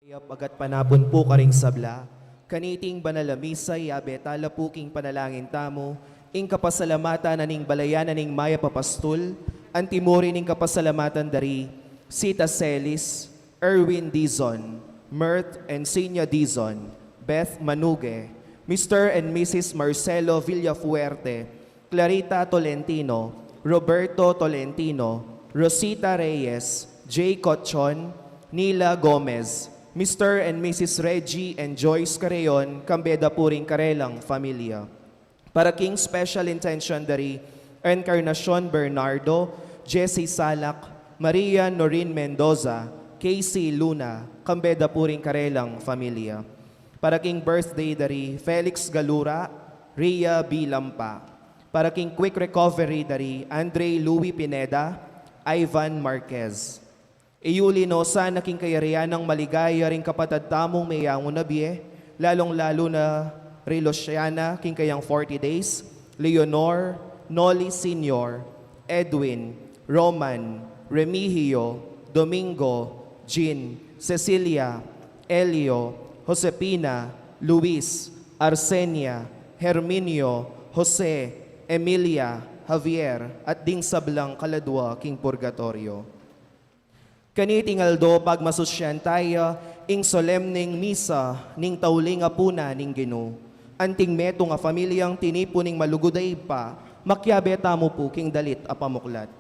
Pagat panapon po karing sabla, kaniting banalamisa yabe talapuking panalangin tamo, ing kapasalamatan aning balayan aning maya papastul, antimori ning kapasalamatan dari, Sita Celis, Erwin Dizon, Mert and Sinya Dizon, Beth Manuge, Mr. and Mrs. Marcelo Villafuerte, Clarita Tolentino, Roberto Tolentino, Rosita Reyes, Jay Cochon, Nila Gomez, Mr. and Mrs. Reggie and Joyce Carreon, Kambeda Puring Karelang Familia. Para King Special Intention dari Encarnacion Bernardo, Jessie Salak, Maria Norin Mendoza, Casey Luna, Kambeda Puring Karelang Familia. Para King Birthday dari Felix Galura, Ria B. Lampa. Para King Quick Recovery dari Andre Louis Pineda, Ivan Marquez. Iyuli no sa naking kayarian ng maligaya ring kapatad tamong mayangon na biye, lalong-lalo na Relosiana, king kayang 40 days, Leonor, Noli Senior, Edwin, Roman, Remigio, Domingo, Jean, Cecilia, Elio, Josepina, Luis, Arsenia, Herminio, Jose, Emilia, Javier, at ding sablang kaladwa king purgatorio. Kanitingaldo pagmasusyan tayo, ing solemning misa, ning tauling apuna ning Gino. Anting meto nga pamilyang tinipo ning maluguday pa, makyabeta mo po king dalit apamuklat.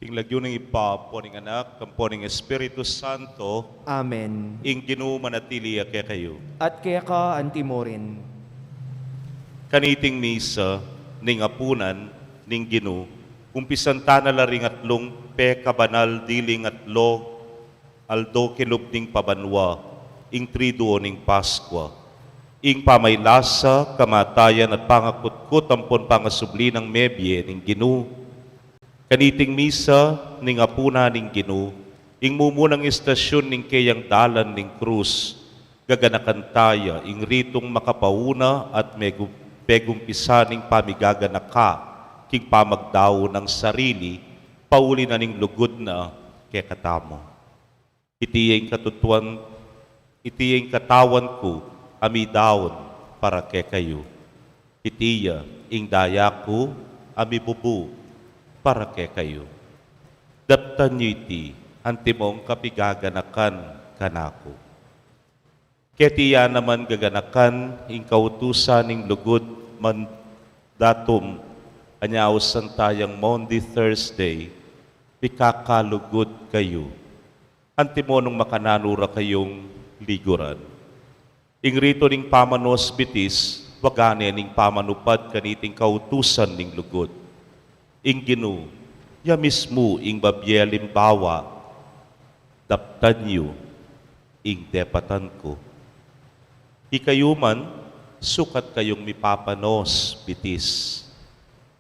ing lagyo ng ipa po ng anak, kampo ng Espiritu Santo, Amen. ing Ginoo manatili kaya kayo. At kaya ka, Antimorin, Kaniting misa, ning apunan, ning Ginoo, umpisan ta na laring atlong pe kabanal diling atlo, aldo kilub ning pabanwa, ing triduo ning Paskwa. Ing pamaylasa, kamatayan at pangakutkot ampon pangasubli ng mebye ning Ginoo. Kaniting misa, ning apuna ning Ginoo, ing mumunang istasyon ning kayang dalan ning krus, gaganakan taya, ing ritong makapauna at pegumpisa ning pamigaganaka, king pamagdao ng sarili, pauli na ning lugod na kay katamo. Itiyeng katawan ko, amidawon para kay kayo. Itiya, ing daya ko, amibubu, para kay kayo. Daptan niyo iti, antimong kapigaganakan kanako. Ketiya naman gaganakan, ing kautusan ning lugod mandatum, anyausan tayang Monday, Thursday, ikakalugod kayo. Antimo nung makananura kayong liguran. Ing rito ning pamanos bitis, wagane ning pamanupad kaniting kautusan ning lugod. Ing Ginoo, ya mismo ing babyelimbawa, daptan niyo, ing depatan ko. Ikayuman, sukat kayong mipapanos bitis,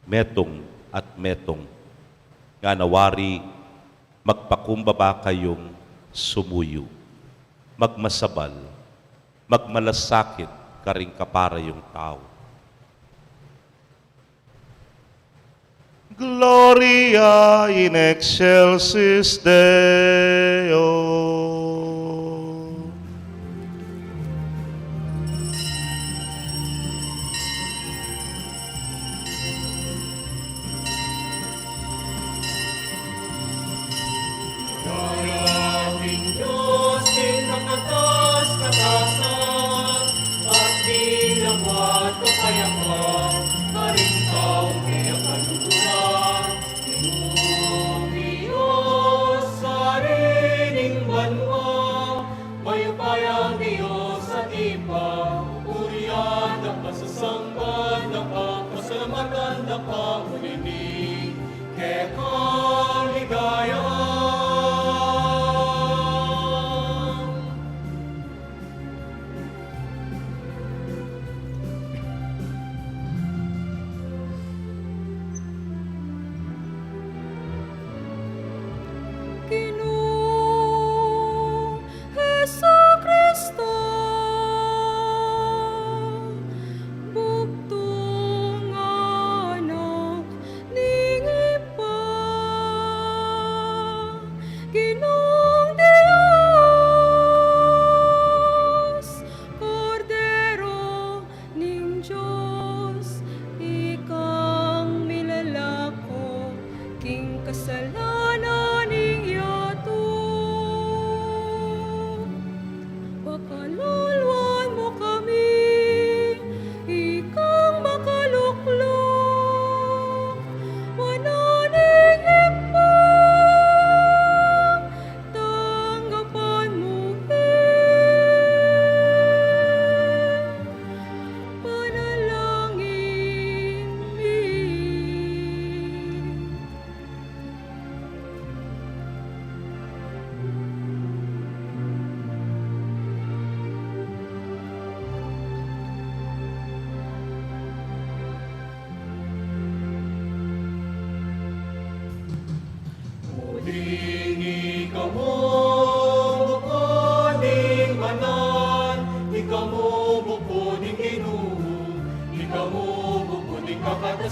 metong at metong, nga nawari, magpakumbaba kayong sumuyo, magmasabal, magmalasakit karing kapara yung tao. Gloria in excelsis Deo.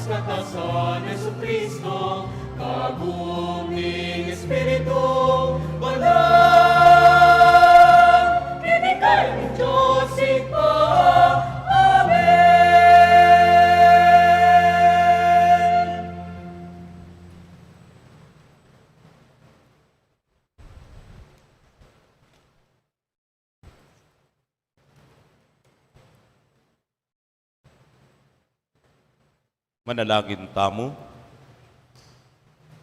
Katasan Yesu Kristo, kagum ning Espiritu Banal, kinikay ni Diyos ito. Amen. Manalangin tamo.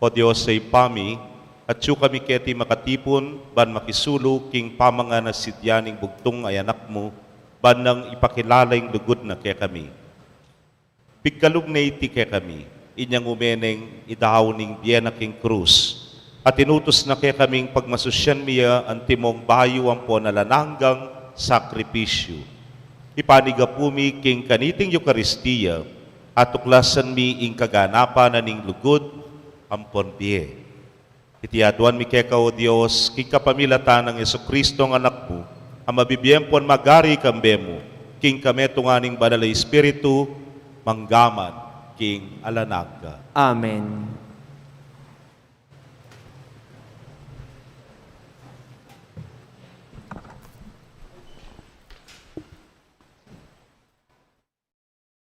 O Diyos ay pami, at yu kami keti makatipon, ban makisulo, king pamanga na sidyaning bugtong ay anak mo, ban nang ipakilalaing lugod na kaya kami. Pigkalog na iti kaya kami, inyang umeneng idahaw ning biyena king krus, at inutos na kaya kaming pagmasusyan miya ang timong bayo ang po nalananggang sakripisyo. Ipanigapumi king kaniting Eucharistia, at tuklasan mi ing kaganapan na ning lugod ampon biye. Itiaduan mi keka o Diyos, king kapamilatan ng Jesucristo ang anak mo, ang mabibiyempon magari kambemo, king kametunganing banal na Espiritu, manggaman, king alanagka. Amen.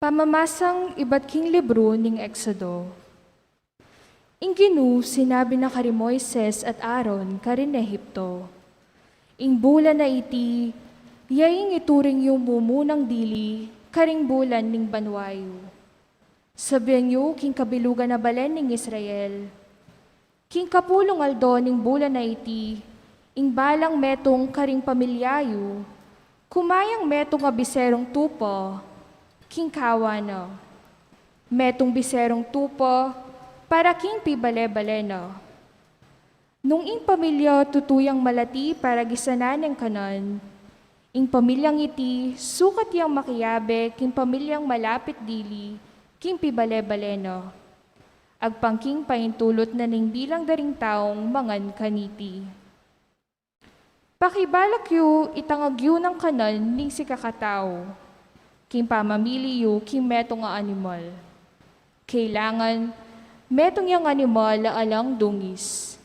Pamamasang iba't king libro ning Exodo. Ing Ginu sinabi na kari Moises at Aaron karin Ehipto. Ing bulan na iti, yaing ituring yung mumunang dili, karing bulan ning banwayo. Sabihan yu king kabilugan na balen ning Israel. King kapulong aldo ning bulan na iti, ing balang metong karing pamilyayo, kumayang metong abiserong tupo, king kawana. Metong biserong tupo, para king pibale-baleno. Nung ing pamilya tutuyang malati para gisanan ng kanan, ing pamilyang iti sukat yang makiyabe king pamilyang malapit dili, king pibale-baleno. Agpangking paintulot na ning bilang daring taong mangan kaniti. Pakibalak yu itangag yu ng kanan ning si kakatao, king pamamili yu king metong nga animal. Kailangan metong yang animal alang dungis.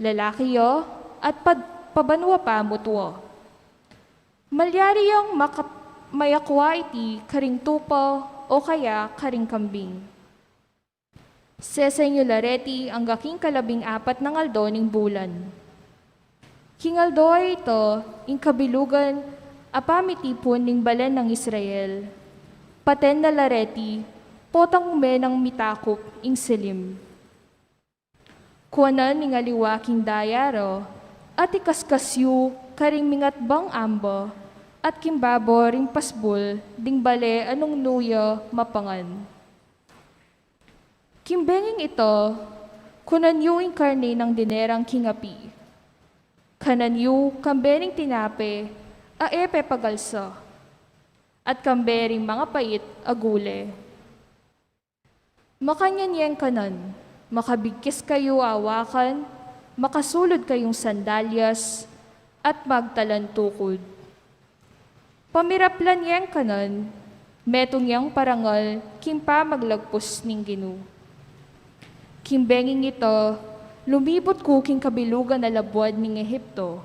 Lalaki yo at pabanwa pa mutwo. Malyari yung mayakwa iti karing tupo o kaya karing kambing. Sesenyo lareti ang gaking kalabing apat ng aldo ning bulan. King aldo ay ito, ing kabilugan, apamitipon ning balen ng Israel. Paten na lareti, potang umenang mitakop ing silim. Kuwanan ning aliwaking dayaro, at ikaskasyu karing mingatbang ambo, at kimbabo ring pasbul, ding bale anong nuyo mapangan. Kimbenging ito, kunan yu ing karne ng dinerang kingapi. Kanan yu kambening tinape, aepe pagalsa, at kambering mga pait agule. Makanyan yang kanan, makabigkis kayo awakan, makasulod kayong sandalyas, at magtalan tukod. Pamiraplan yang kanan, metong yang parangal, kimpa maglagpos ning Ginu. Kimbenging ito, lumibot ko king kabilugan na labwad ning Ehipto,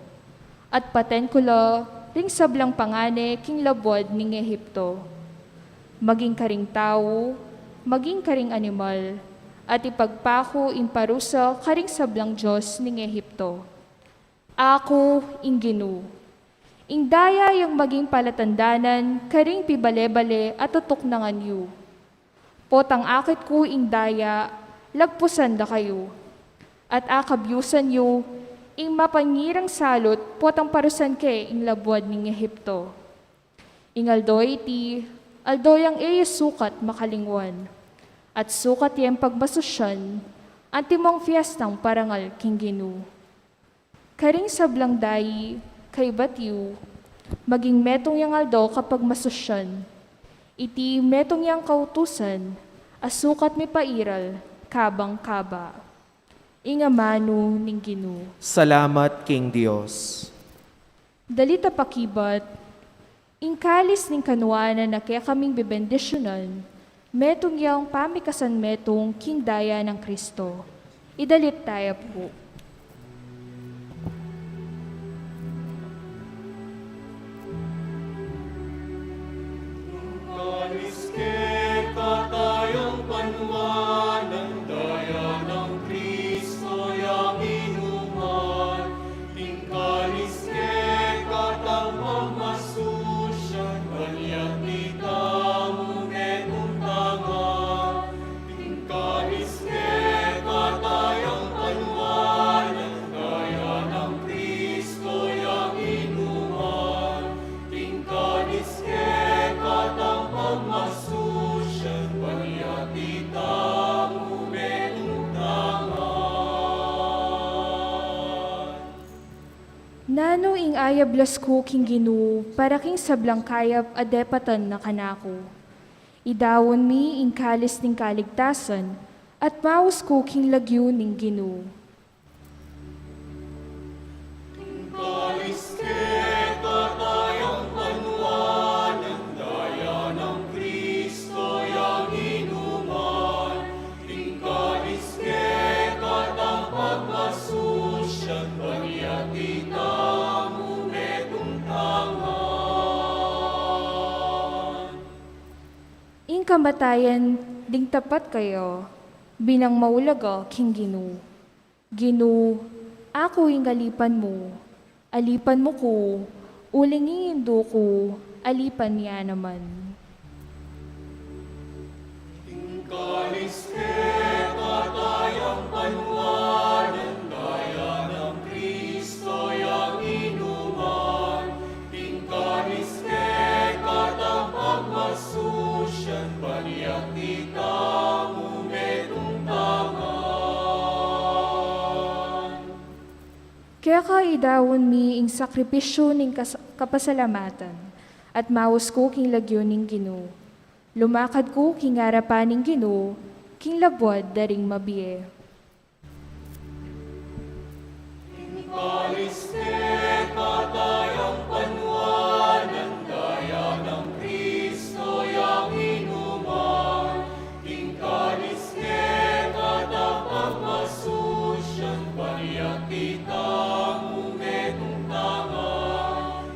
at paten ko la, ring sablang pangane king labwad ning Ehipto. Maging karing tao, maging karing animal, at ipagpako in parusa karing sablang Diyos ning Ehipto. Ako, ing Ginu. Ing daya yung maging palatandanan, karing pibale-bale at tutok na nganyo. Potang akit ko ing daya, lagpusan da kayo. At akabyusan yu, ing mapangirang salot, potang parusan ke ing labwad ning Ehipto. Ing aldoy iti, aldoyang sukat makalingwan. At sukat yung pagbasosyan, antimong fiestang parangal king Ginu. Karing sablang dayi, kay batyu, maging metong yang aldo kapag masosyan. Iti metong yang kautusan, asukat mi pairal, kabang kaba. Ingamano ning Ginu. Salamat, King Diyos. Dalita pakibat, ingkalis ning kanwana na kaya kaming bibendisyonan, metong yang pamikasan metong king daya ng Kristo. Idalit tayo po. Kaliske ka tayong banwa ng daya ng Kristo yang inuman. Tingkaliske ka tawang masusyan, kanyak kita mo netong tangan. Tingkaliske ka tayong ayablas ko king Ginoo, para king sablang kayap adepatan na kanako. Idawon mi ing kalis ning kaligtasan, at maus ko king lagyo ning Ginoo. Kalis tayong banwa ng daya ng Kristo yang inuman. Kalis katang pagmasusyan, paniyatita mo metong tangan. Ing kamatayan, ding tapat kayo, binang maulaga king Ginoo. Ginoo, ako ing alipan mo ko, uling indo ko, alipan niya naman. Kalis tayong banwa ng daya ng Kristo yang inuman. Kalis katang pagmasusyan, paniyatita mo metong tangan. Kaya ka idawon mi ing sakripisyo ning kapasalamatan, at maus ko king lagyo ning Ginoo. Lumakad ko king harapan ning Ginoo, king labwad daring mabiye. Kalis tayong banwa ng daya ng Kristo yang inuman. Kalis katang pagmasusyan, paniyatita mo metong tangan.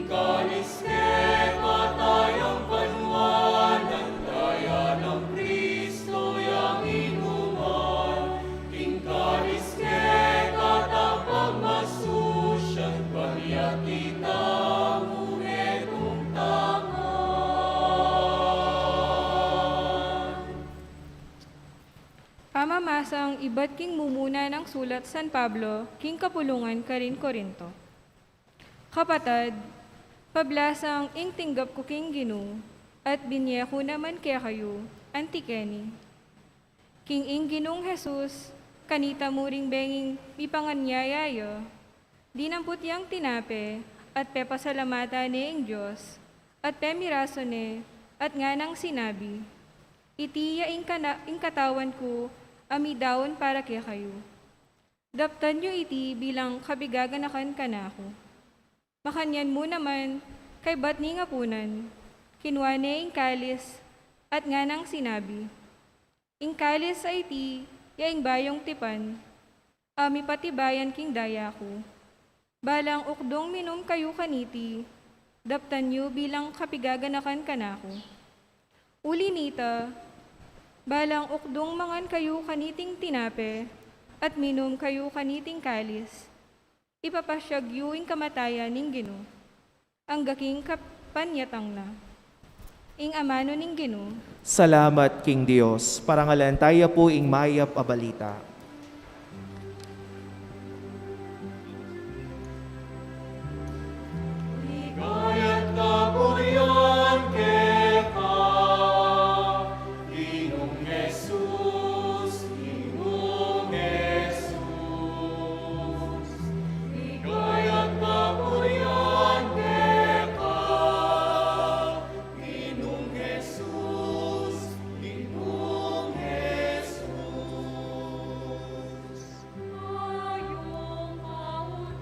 Kalis tayong banwa ng daya ng Kristo yang inuman. Kalis katang pagmasusyan, paniyatita mo metong tangan. Pamamasang iba't king mumuna ng sulat San Pablo, king kapulungan karin Korinto. Kapatad, pablasang ing tinggap ko king Ginoo, at binye ko naman kaya kayo, antikeni. King ing Ginoong Jesus, kanita mo ring benging mipanganyayayo, di namput yang tinape, at pepasalamata ni ing Diyos, at pemiraso ni, at nga nang sinabi, itiya ing katawan ko, amidawon para kaya kayo. Daptan nyo iti bilang kabigaganakan kanako. Makanyan mo naman, kay ba't ni nga punan, kinuha ni ing kalis, at nga nang sinabi, ing kalis ay iti, yaing bayong tipan, ami patibayan king daya ko. Balang ukdong minum kayo kaniti, daptan nyo bilang kapigaganakan kanako. Uli nita, balang ukdong mangan kayo kaniting tinape, at minum kayo kaniting kalis. Ipapasyag yu ing kamatayan ning Ginoo, ang gaking kapanyatang na. Ing amano ning Ginoo, Salamat, King Dios, parangalan tayo po ing mayap a balita. Ligayat kapurian keka, Ginong Jesus, Ginong Jesus. Ligayat kapurian keka, Ginong Jesus, Ginong Jesus. Ayong kautusan,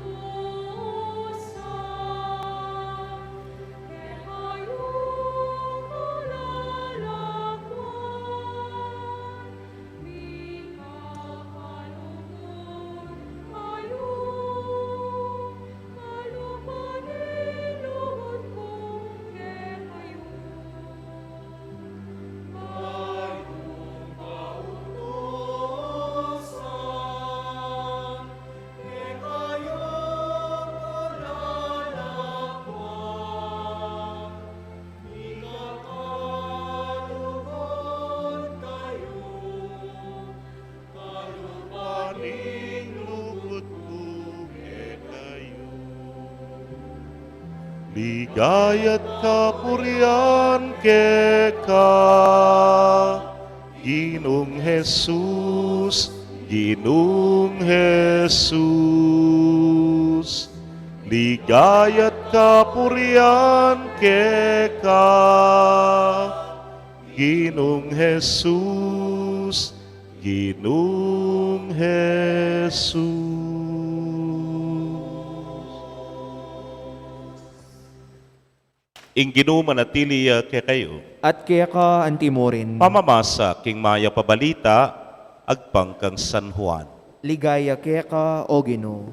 kayong kalalakwan, di kakalugod kayo, kalupaninod ko kayo. Ayong kautusan, kayong kalalakwan, di kakalugod kayo, kalupaning lugod ko kayo. Ligayat kapurian keka, Ginong Jesus, Ginong Jesus. Ligayat gayat kapurian keka, Ginong Jesus, Ginong Jesus. Inginu manatili kay kayo, At kaya ka antimorin, pamamasa king maya pabalita, agpangkang San Juan. ligaya kaya ka, O Ginoo.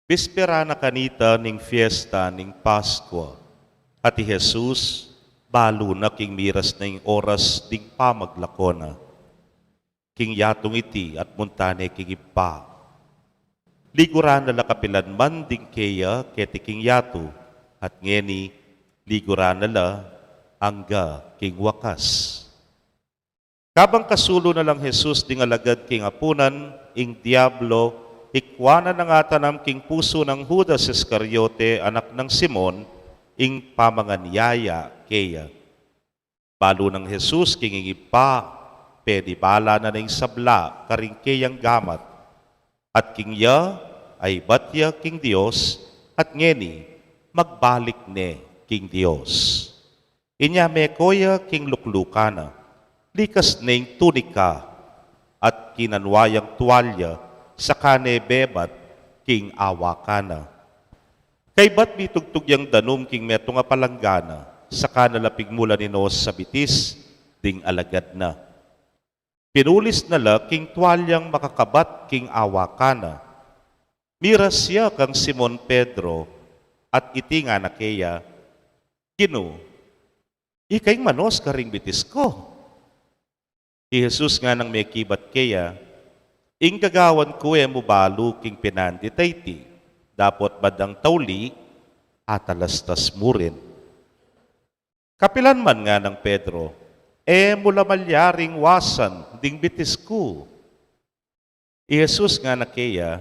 Bispera na kanita ning fiesta ning Paskwa. Ati Jesus, balo na king miras na ing oras ding pamaglakona. King yatong iti at muntane king ipa. Liguran na lakapilan man ding keya keti king yato at ngeni liguran na la angga king wakas. Kabang kasulo na lang Jesus ding alagad king apunan ing diablo ikwana na nga tanam king puso ng Judas Iscariote, anak ng Simon, ing pamanganyaya keya. Balo ng Jesus king ingipa, pedi bala na ning sabla, karing keyang gamat. At king ya ay batya king Dios, at ngeni magbalik ne king Dios. Inya me koya king luklukana, likas ning tunika, at kinanwayang tuwalya, sa kane bebat king awakana. Kay bat bitugtug yang danum king meto nga palanggana, sa kanalapig mula ni Nos sa bitis, ding alagad na. Pinulis na la king tuwalyang makakabat king awakana. Miras siya kang Simon Pedro, at iti nga na keya, Gino, ikay manos karing bitis ko. Si Jesus nga nang may kibat keya, ing gagawan ko mo balo king pinanditayti, dapot badang tawli, atalastas mo rin. Kapilan man nga ng Pedro, mula malyaring wasan, ding bitis ko. Jesus nga na keya,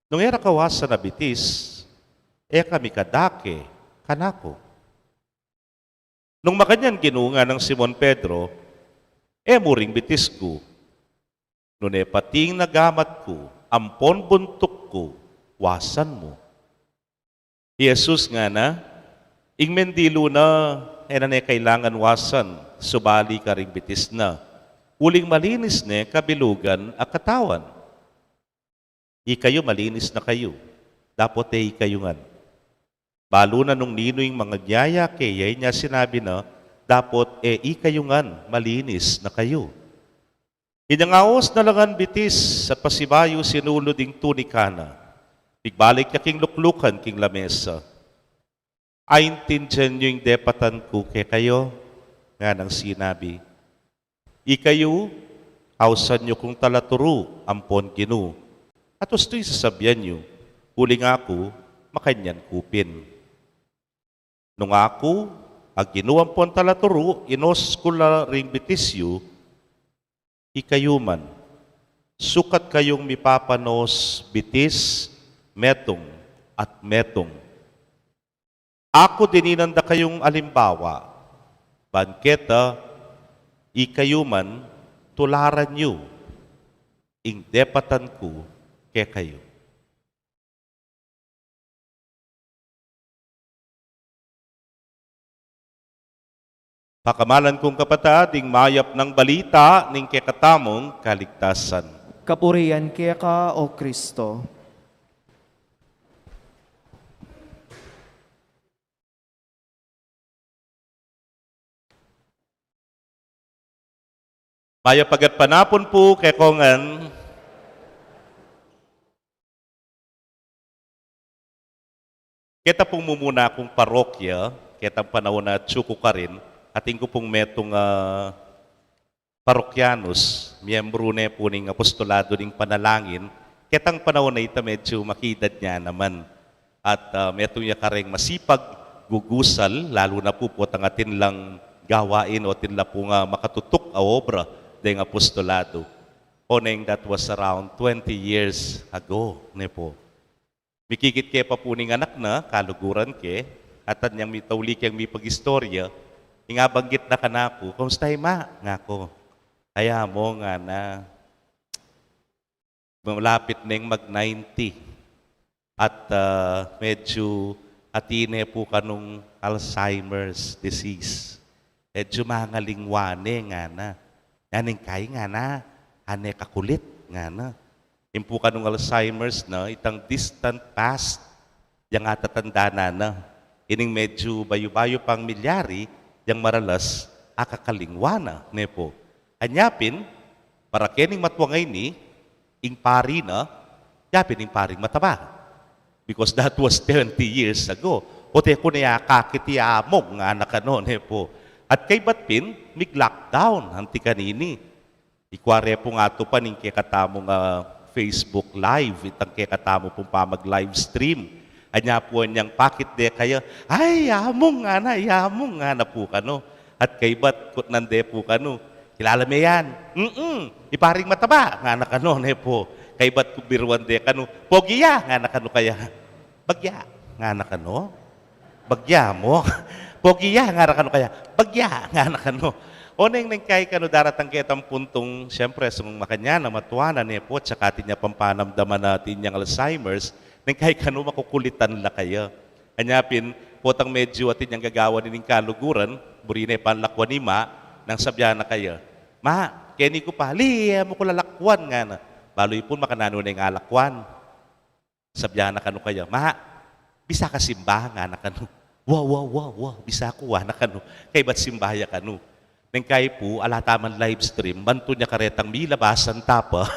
nung era kawasan na bitis, kami kadake, kanako. Nung makanyan ginunga ng Simon Pedro, muring bitis ko. Nune pating nagamat ko, ampon buntok ko, wasan mo. Jesus nga na, ing mendilo na, na kailangan wasan, subali ka ring bitis na. Uling malinis ne, kabilugan, akatawan. Ikayo malinis na kayo, dapat ikayungan. Balo na nung nino'y mga nyaya kaya niya sinabi na, dapat ikayungan, malinis na kayo. Inangaos na langan bitis at pasibayo sinulo ding tunikana. Igbalik niya king luklukan king lamesa. Aintindyan niyo yung depatan ko kay kayo, nga nang sinabi. Ikayo, hausan niyo kung talaturo, ampon Ginu. At usto'y sasabyan niyo, huling ako, makanyan kupin. Nung ako, Ginu ampon talaturo, inos ko la ring bitisyo, ikayuman, sukat kayong mipapanos bitis, metong at metong. Ako dininanda kayong alimbawa, bangketa, ikayuman, tularan nyo, ing depatan ko kay kayo. Pakamalan kong kapatid, ing mayap ng balita ning kekatamong kaligtasan. Kapurian kaya ka, O Kristo. Mayap pagat panapon po kay kongan. Kita pong mumuna akong parokya, kita panahon na tsuko ka rin, ating ko pong metong parokyanos, miyembro na po ng apostolado ng panalangin, ketang panahon na ito medyo makidad niya naman. At metong niya kareng masipag, maggugusal, lalo na po ang atin lang gawain o atin lang po nga makatutok a obra ng apostolado. Oneng that was around 20 years ago, ne po. Mikikit ke pa po ning anak na, kaluguran ke, atan niyang mitawli kang mi pag-istorya, ingabanggit na kanako, kamusta ma? Nga ko, kaya mo nga na, malapit na yung mag-90 at medyo atine po kanong Alzheimer's disease. Medyo mangalingwane nga na. Yaning kay nga na, ane kakulit nga na. Yung po kanong Alzheimer's na, itang distant past, yung atatanda na. Ining medyo bayo-bayo pang milyari, yung maralas, akakalingwana, ne po. Anyapin, para kening matwangay ni, ing pari na, yapin ing paring mataba. Because that was 20 years ago. O te ko niya kakitiamog nga anak ano, ne po. At kay Batpin, mig-lockdown, hanti kanini. Ikware po nga ito pa ning kekatamo nga Facebook Live, itang kekatamo pong pa mag-live stream. Anya po niyang pakit de kaya, ay, yamong nga na po kano. At kay Bat, kut nande po kano, kilala mo yan? Iparing mataba, nga na kano, ne po. Kay ba't kubirwan de kano? Pogiya, nga na kano kaya? Bagya, nga na kano? Bagya mo? Pogiya, nga na kano kaya? Bagya, nga na kano? O nang kay kano daratang kitang puntong, siyempre, sa mga kanya na matuwanan, ne po, tsaka atin niya pampanamdaman natin yung Alzheimer's, nang kay kano makukulitan la kaya. Anyapin, potang medyo atin yung gagawa nining kaluguran, burine panlakwan ni Ma, nang sabya na kaya. Ma, keni ko pa, liya mo ko lalakwan nga na. Baloy po makanano na yung alakwan. Sabya na kano kaya, Ma, bisa ka simbahan nga na kano. Wow, bisa ko na kano. Kay ba't simbahaya kano? Nang kay po, alataman live stream, banto niya karetang milabasan tapa.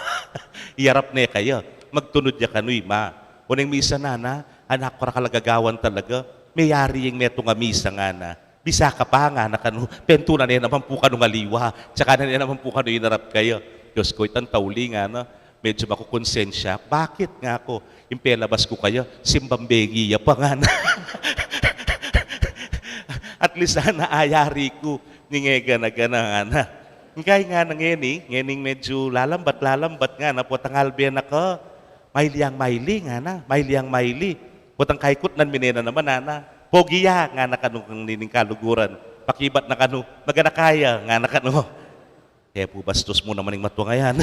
Iyarap na kaya, magtunod niya kano, Ma. Unang misa na, anak ko rakalagagawan talaga, may yari yung meto nga misa nga na. Bisa ka pa nga na kanu, pento na niya naman po kanu nga liwa, tsaka na niya naman po kanu inarap kayo. Diyos ko, itang tauli nga na, medyo makukonsensya. Bakit nga ako? Impelabas ko kayo, simbambegiya pa nga na. At least na ayari ko, ningega na gana nga na. Ngay nga na ngening medyo lalambat nga na, potang albiyan ako, maili nga na, maili. Potang kaikot nan minena naman na, pogiya nga na kanu kang nining kaluguran. Pakibat na kanu, magana kaya nga na kanu. Kaya po bastos mo naman yung matwa ngayon.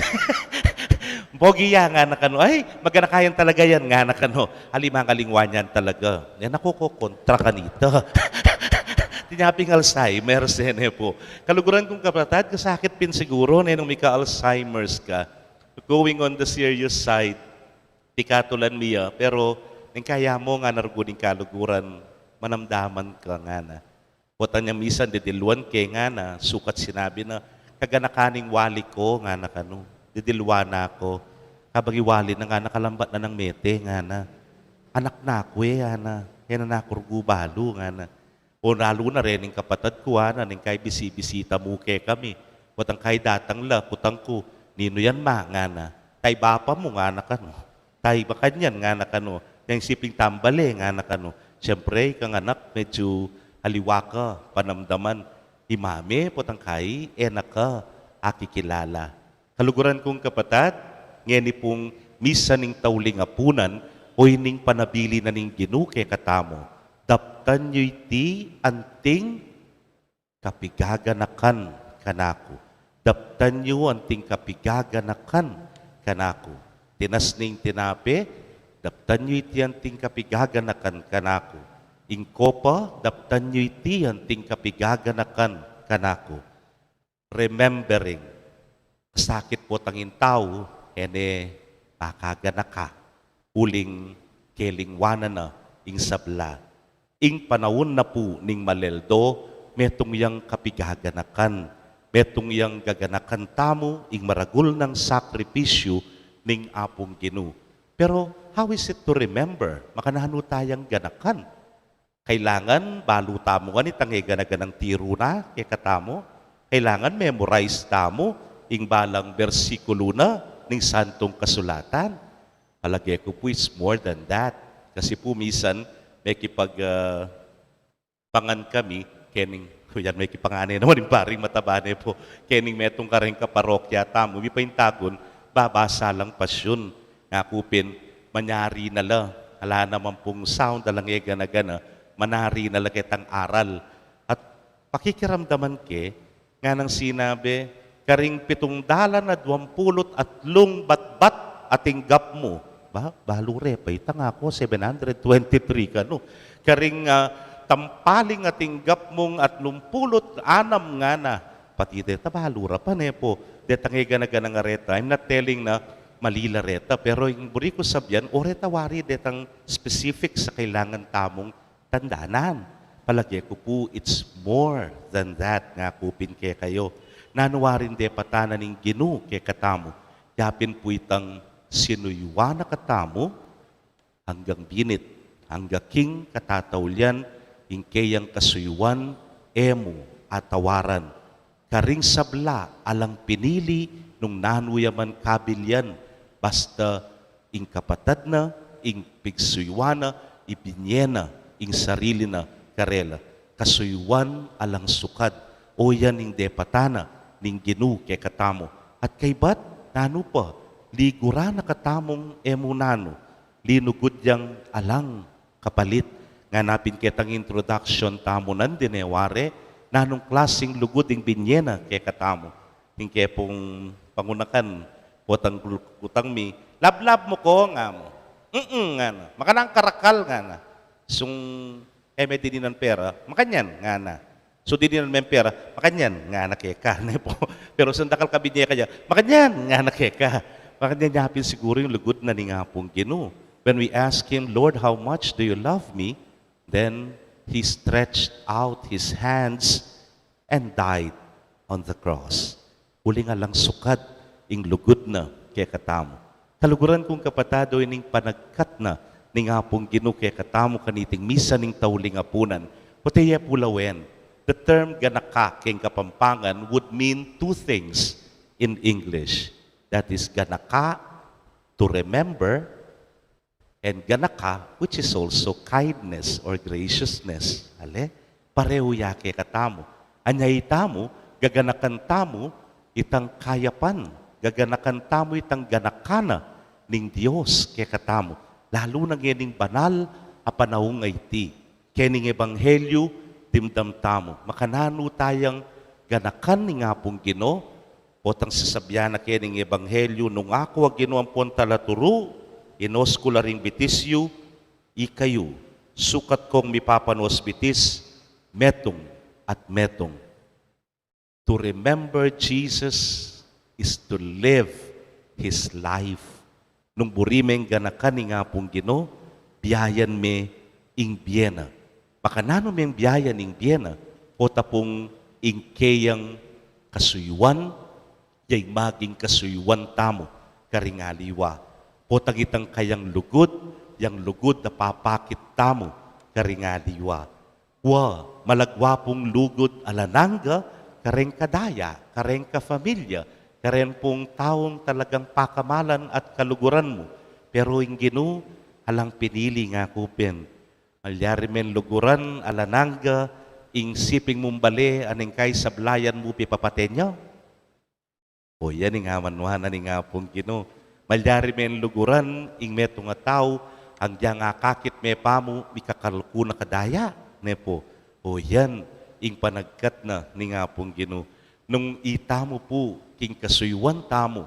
Pogiya nga na kanu, ay magana kayan talaga yan nga na kanu. Halimang kalingwan yan talaga. Yan ako ko kontra kanito. Tinyaping Alzheimer's din po. Kaluguran kong kapatid, kasakit pin siguro nung may ka-Alzheimer's ka. Going on the serious side, tikatulan miya, pero nang kaya mo nga naruguning kaluguran, manamdaman ka nga na. Putan niya misan, didiluan ke nga na, sukat sinabi na, kaganakaning wali ko nga na kanu, didilwa na ako, kabagi wali na nga nakalambat na ng mete nga na, anak na ako nga na, kaya na nakurgubalo nga na. O lalo na rin yung kapatid ko na, nang kay bisita mo ke kami, putang kay datang la, putang ko, nino yan ma nga na, tay bapa mo nga na kanu, tay bakanyan nga na kanu, yung siping tambale nga na kanu, siyempre, kang anak, medyo haliwa ka, panamdaman. Imame, potang kay, enak ka, akikilala. Kaluguran kong kapatid, ngeni pong misa ning tauling apunan, o ining panabili na ning ginuke katamo, daptan nyo'y ti anting kapigaganakan kanako. Daptan nyo anting kapigaganakan kanako. Tinas ning tinape, daptan nyo iti anting kapigaganakan kanako. Ingkopa, daptan nyo iti anting kapigaganakan kanako. Remembering, sakit po tangin tao, ene pakaganaka, uling kelingwana na, ing sabla. Ing panahon na po ning maleldo, metong yang kapigaganakan, metong yang gaganakan tamo, ing maragul ng sakripisyo ning apong Ginu. Pero how is it to remember? Makanahano tayang ganakan. Kailangan baluta mo ganit ang ganaganang tiro na kay katamo. Kailangan memorize tamo ing balang bersikulo na ning santong kasulatan. Palagay ko po it's more than that. Kasi po misan may kipag Pangan kami, kening, yan may kipangani naman yung paring matabane po, kening metong karing kaparokya tamo, may paintagon, babasa lang pasyon. Nga kupin, manyari na la, ala naman pong sound, alang gana-gana, manari na la kitang aral. At pakikiramdaman ke, nga nang sinabi, karing 720 at batbat ating gap mo. Balure, pa itang ako, 723 ka, no? Karing tampaling ating gap mong at 36 nga na. Pati deta, balura pa ne po. Detang gana-gana nga reta. I'm not telling na malila reta, pero yung buri ko sabyan, o reta wari detang specific sa kailangan tamong tandanan. Palagay ko po, it's more than that nga kupin ke kayo. Nanuwarin de patana ning Ginu ke katamo. Yapin po itang sinuyuwa na katamo hanggang binit, hanggang king katataulian, ingkeyang kasuyuan, emo at tawaran. Karing sabla alang pinili nung nanuyaman kabilyan, basta ing kapatad na, ing pigsuyuana, ibinyena, ing sarili na karela. Kasuyuan alang sukad, o yan ing depatana, ning Ginu ke katamo. At kay bat, nano pa, ligura na katamong emunano, linugod yang alang kapalit. Nga napin kitang introduction tamo nan dineware, nanong klaseng lugod ing binyena ke katamo. Ing ke pong pangunakan, potang kutang mi, lablab mo ko nga mo. Nga na, makanang karakal nga na. Sung eme dininan pera, makanyan nga na. So dininan men pera, makanyan nga na keka. Pero sandakal kabinye kaya, makanyan nga na keka. Makanyan yapin siguro yung lugod na ni nga pong Ginu. When we ask Him, Lord, how much do you love me? Then He stretched out His hands and died on the cross. Uli nga lang sukad, ing lugod na kaya katamo. Kaluguran kong kapatado, ining panagkat na ning apong Ginu kaya katamo kaniting misa ning tauling apunan. Puteya pulawen, the term ganaka keng kapampangan would mean two things in English. That is ganaka, to remember, and ganaka, which is also kindness or graciousness. Ale, pareho yake katamo. Anyay tamo, gaganakan tamo, itang kayapan. Gaganakan tamo itang ganakana ning Diyos ke katamo. Lalo na ngayon banal, apanahong iti. Kening ebanghelyo, dimdam tamo. Makanano tayang ganakan ni nga pong Gino, potang sasabyan na kening ebanghelyo, nung ako ang Gino ang pontalaturo, inos ko laring bitisyo, ikayo, sukat kong mipapanos bitis, metong at metong. To remember Jesus is to live His life. Nung burimeng ganakan ni nga pong Gino, biyayan me ing biyena. Baka nano meng biyayan ing biyena, o tapong ingkeyang kasuyuan, yay maging kasuyuan tamo, karingaliwa. Potang itang kayang lugod, yang lugod na papakit tamo, karingaliwa. Malagwapong lugod alananga, kareng kadaya, kareng kafamilya, kareng pong taong talagang pakamalan at kaluguran mo. Pero yung Ginu, alang pinili nga kupin. Malyari men luguran, alananga, ing siping mumbali, aning kay sablayan mo pipapatenya. O yan yung hamanwanan ni nga pong Ginu. Malyari men luguran, ing meto nga tao, ang diya nga kakit me pamo, mikakalku na kadaya. Nepo, o yan, ing panagkat na ni nga pong Ginu. Nung itamo po, king kasuyuan tamo,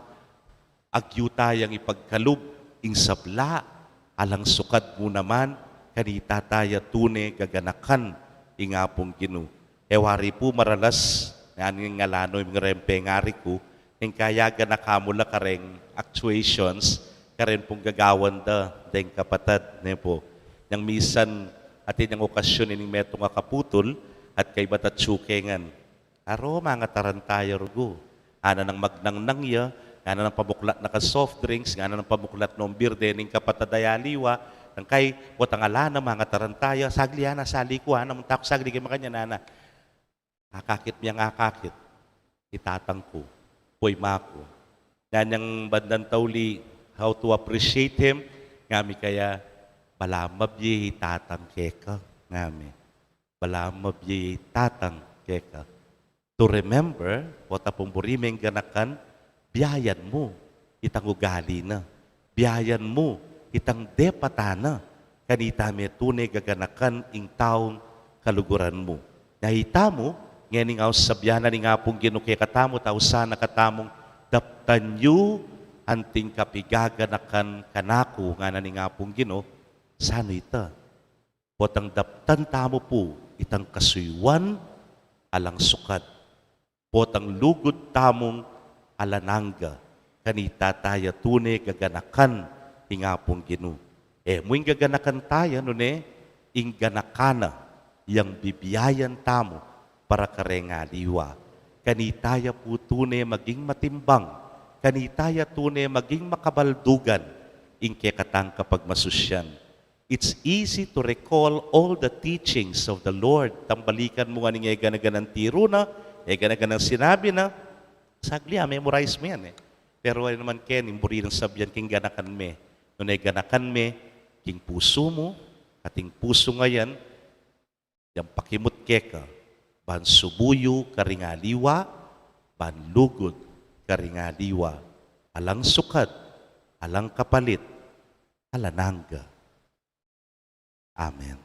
agyu tayang ipagkalub, ing sabla, alang sukad mo naman, kanita taya tune gaganakan, ing nga pong Ginu. Ewari po maralas, nga ngalano yung rempe ngari ko, ing kaya ganakamula kareng actuations, karen pong gagawan da, deng kapatad, ne po. Yang misan, atin yung okasyon ining meto nga kaputol, at kay batat sukengan. Aro, mga tarantaya rugo. Ana ng magnang ya, ana ng pabuklat na ka soft drinks, ana ng pabuklat ng beer, dening kapatadayaliwa, ng kay watangalana, mga tarantaya, sagliana, salikuan, namun tako sagli kay makanya nana. Akakit niya akakit, itatang ko. Poy mako. Yan yung bandang tauli, how to appreciate Him, ngami kaya, palamab ye itatang keka, ngami. bala mabiyay tatang keka. To remember, o tapong burimeng ganakan, biyayan mo, itang ugali na. Biyayan mo, itang depatana. Kanita me tunay gaganakan ing taong kaluguran mo. Nahita mo, ngayon nga sabyanan ni nga pong ginukay katamo, tao sana katamong daptan yu anting kapigaganakan kanako nga na ni nga pong gino, sano ita? Potang daptan tamo po, itang kasuywan, alang sukat. Potang lugod tamong alananga, kanita taya tunay gaganakan nga pong gino. Muing gaganakan tayo, no ne, ing ganakana, yang bibiyayan tamo, para karengaliwa. Kanitaya po tunay maging matimbang, kanitaya tunay maging makabaldugan, ing kekatang kapag masusyan. It's easy to recall all the teachings of the Lord. Tambalikan mo nga nga ganaganang tiro na, ganaganang sinabi na, sagli memorize mo yan Pero ano naman ken, imburi ng sabyan king ganakan me. Nung ganakan me, king puso mo, ating puso ngayon, yang pakimut keka, ban subuyo karingaliwa, ban lugod karingaliwa, alang sukat, alang kapalit, alananga. Amen.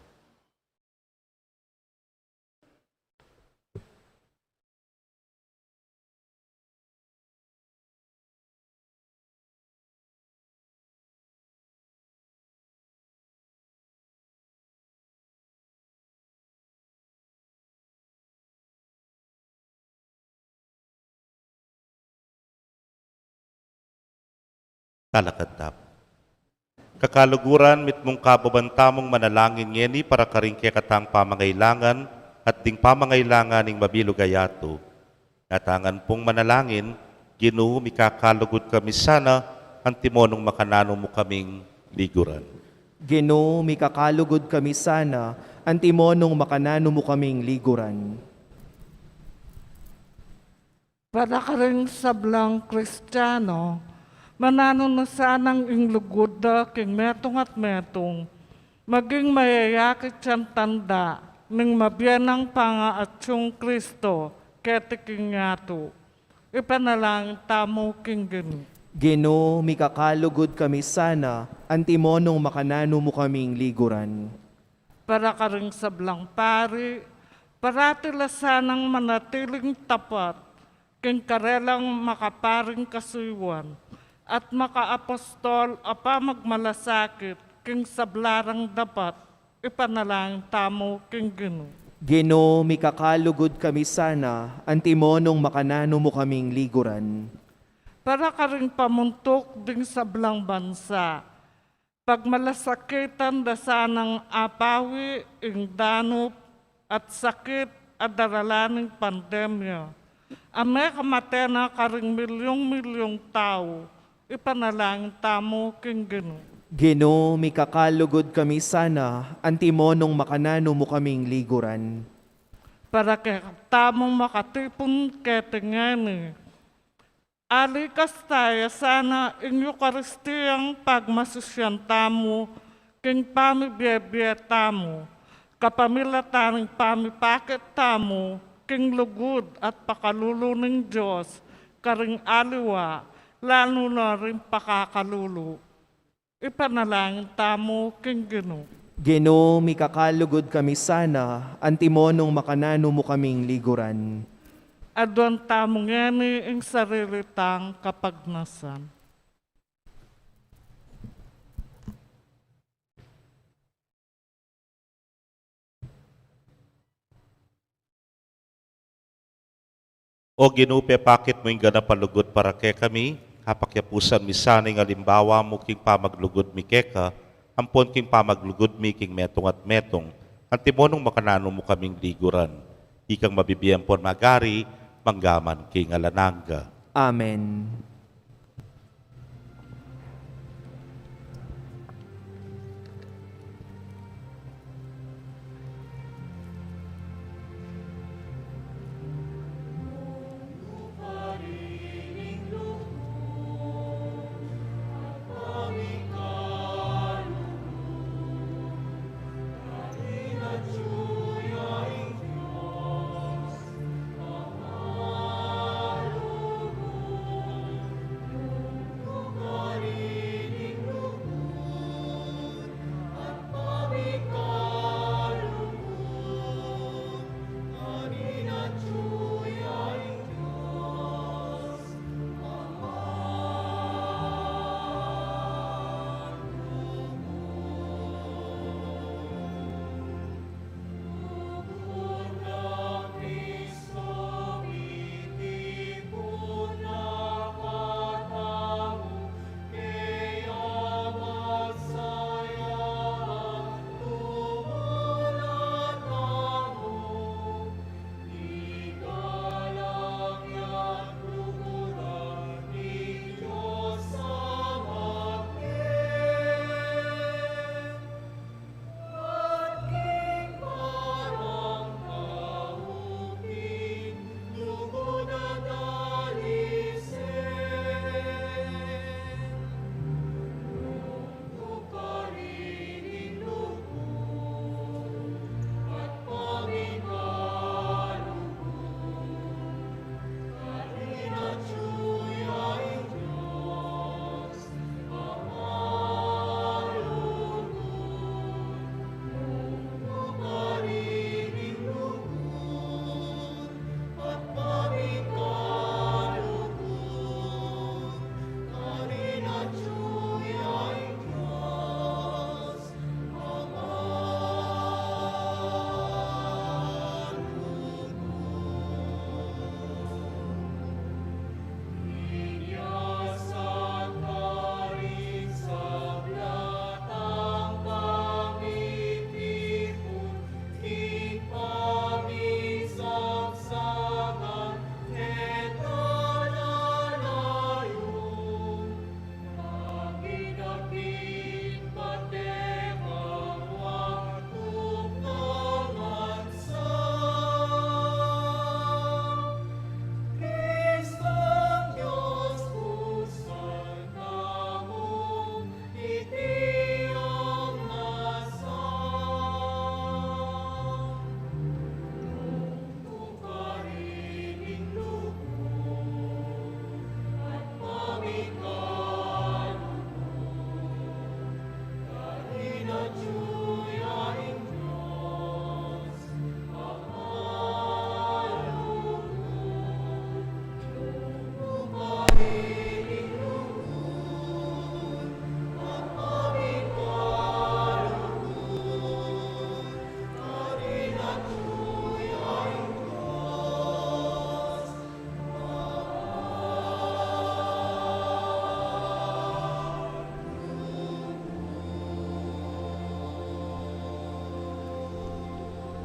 Talakadtap. Kakaluguran mit mong kababantamong manalangin ngeni para karingke katang pamangailangan at ding pamangailangan ning mabilugayato. Natangan pong manalangin, Ginoo mikakalugod kami sana, antimonong makanano mo kaming liguran. Ginoo, mikakalugod kami sana, antimonong makanano mo kaming liguran. Para ka rin sablang Kristiyano, manano na sanang inglugod da king metong at metong, maging mayayakit siyang tanda, ng mabiyanang pangaatsyong Kristo, ketiking yato. Ipanalang tamo king gini. Ginoo, mikakalugod kami sana, antimonong makanano mo kaming liguran. Para ka rin sablang pari, paratila sanang manatiling tapat, king karelang makaparing kasuywan, at makaapostol apa magmalasakit, king sablarang dapat, ipanalang tamo king gino. Ginoo, mikakalugod kami sana, antimonong makanano mo kaming liguran. Para ka rin pamuntok ding sablang bansa, pagmalasakitan da sanang apawi, ing danop, at sakit at daralaning pandemya. Ame kamatena ka rin milyong-milyong tao, ipanalangin tamo king gino. Ginoo, mikakalugod kami sana, antimonong makanano mo kaming liguran. Para kay tamong makatipon ketingani. Alikas tayo sana ing Eukaristiyang pagmasusyan tamo, king pamibiyebye tamo, kapamilataning pamipakit tamo, king lugod at pakalulo ng Diyos, karing aliwa, lalo na rin pakakalulo. Ipanalangin tamo king gino. Ginoo, mikakalugod kami sana, antimonong makanano mo kaming liguran. Adon tamo ngani ing sarilitang kapagnasan. O ginupe pakit mo yung ganapalugod para ke kami, kapakyapusan misaning alimbawa mo king pamaglugod mi keka, ampon king pamaglugod mi king metong at metong, antimonong makanano mo kaming liguran. Ikang mabibiyan pon magari, manggaman king alananga. Amen.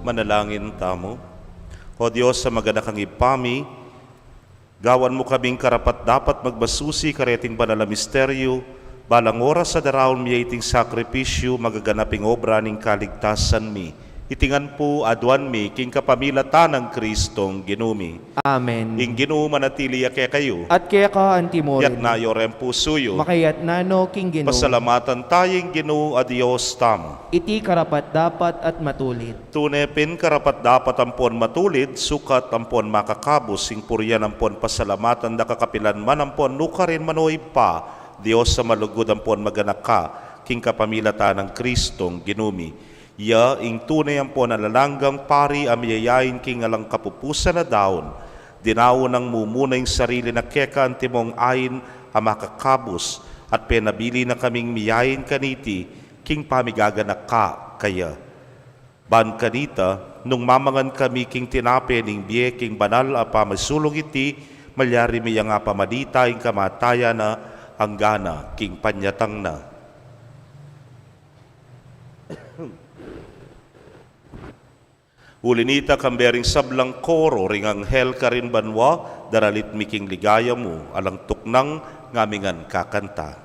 manalangin tamo. O Diyos, sa maganak ang ipami, gawan mo kaming karapat dapat magbasusi kareting banal na misteryo, balang oras sa daraon mi iting sakripisyo, magaganaping obra ning kaligtasan mi. Itingan po aduan mi, king kapamilatan ng Kristong ginumi. Amen. Ing Ginoo manatili kaya kayo, At kaya ka antimorin, yat na yorem pusuyo, makayat nano king Ginoo, pasalamatan tayong Ginoo a Diyos tamo. iti karapat dapat at matulit. Tunepin karapat dapat ampon matulid, sukat ampon makakabos, sing puryan ampon pasalamatan da kakapilan man ampon nukarin manoy pa, Diyos sa malugod ampon maganak ka, king kapamilatan ng Kristong ginumi. Ya, ing tunay ampon nalalanggang pari amyayain king alang kapupusan na daon, dinaw ng mumuna yung sarili na keka antimong ayin amakakabos, at penabili na kaming miyayin kaniti, king pamigaganak ka kaya. Ban kanita, nung mamangan kami king tinape ning biye king banal a pamasulong iti, malyari mi nga pamadita ing kamataya na anggana king panyatang na. Ulinita kambering sablang koro ring anghel karin banwa, daralit miking ligaya mo, alang tuknang ngamingan kakanta.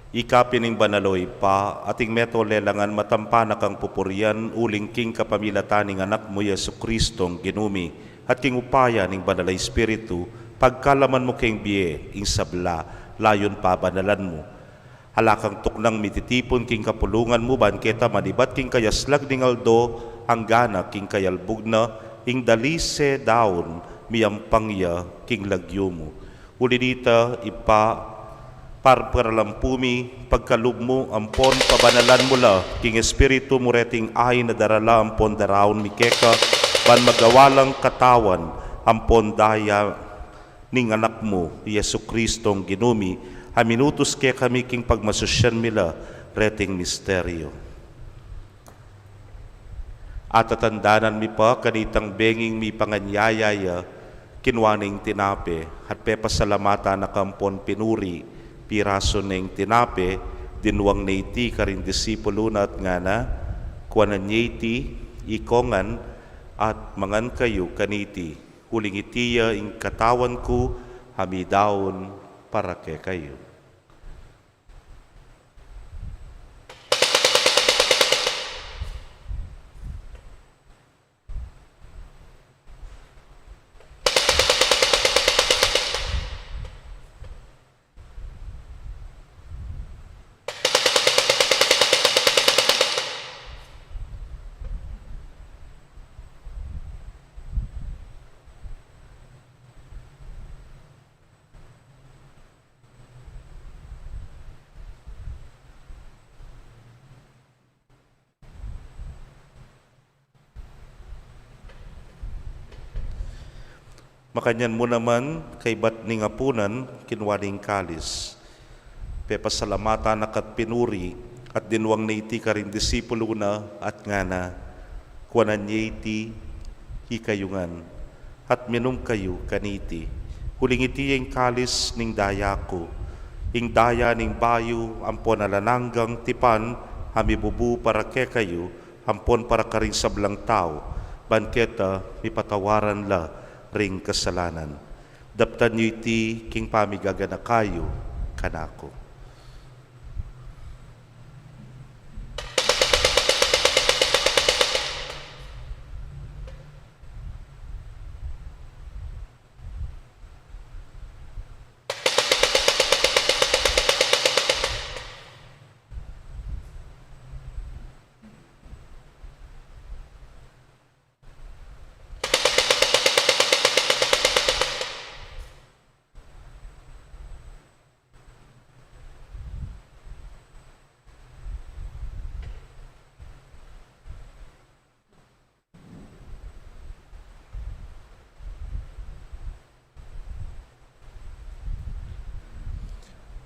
Ikapining banaloy pa, ating meto lelangan matampanak ang pupurian, uling king kapamilataning anak mo Yesu Kristong ginumi, at king upaya ning banalay espiritu, pagkalaman mo king biye, ing sabla, layon pa banalan mo. Halakang tuknang mititipon king kapulungan mo, banketa manibat king kayaslag ning aldo, ang gana king kayalbug na, ing dalise daon, miyampangya king lagyo mo. Ulinita, ipa, parparalampumi, pagkalub mo, ampon, pabanalan mo la, king espiritu mo reting ay na darala, ampon daraon mikeka, ban magawalang katawan, ampon daya, ning anak mo, Yesu Kristong ginumi, haminutos ke kami king pagmasusyan mila, reting misteryo. At atandanan mi pa, kanitang benging mi panganyayaya, kinwaning tinape, at pepasalamata na kampon pinuri, piraso ng tinape, dinuwang naiti karing disipulo na at nga na, kuwanan niyiti, ikongan, at mangan kayo kaniti, huling itiya ing katawan ko, hamidaon para ke kayo. Makanyan mo naman kay bat ning apunan kinwaning kalis. Pepasalamatan nakat pinuri at dinwang na iti ka rin disipulo na at nga na kuwanan niya iti hikayungan at minum kayo kaniti. Huling iti yung kalis ning daya ko. Ing daya ning bayo ampon alananggang tipan hamibubu para ke kayo ampon para karing sablang tao. Banketa mipatawaran la ring kasalanan. Daptan niyo iti king pamigagana kayo kanako.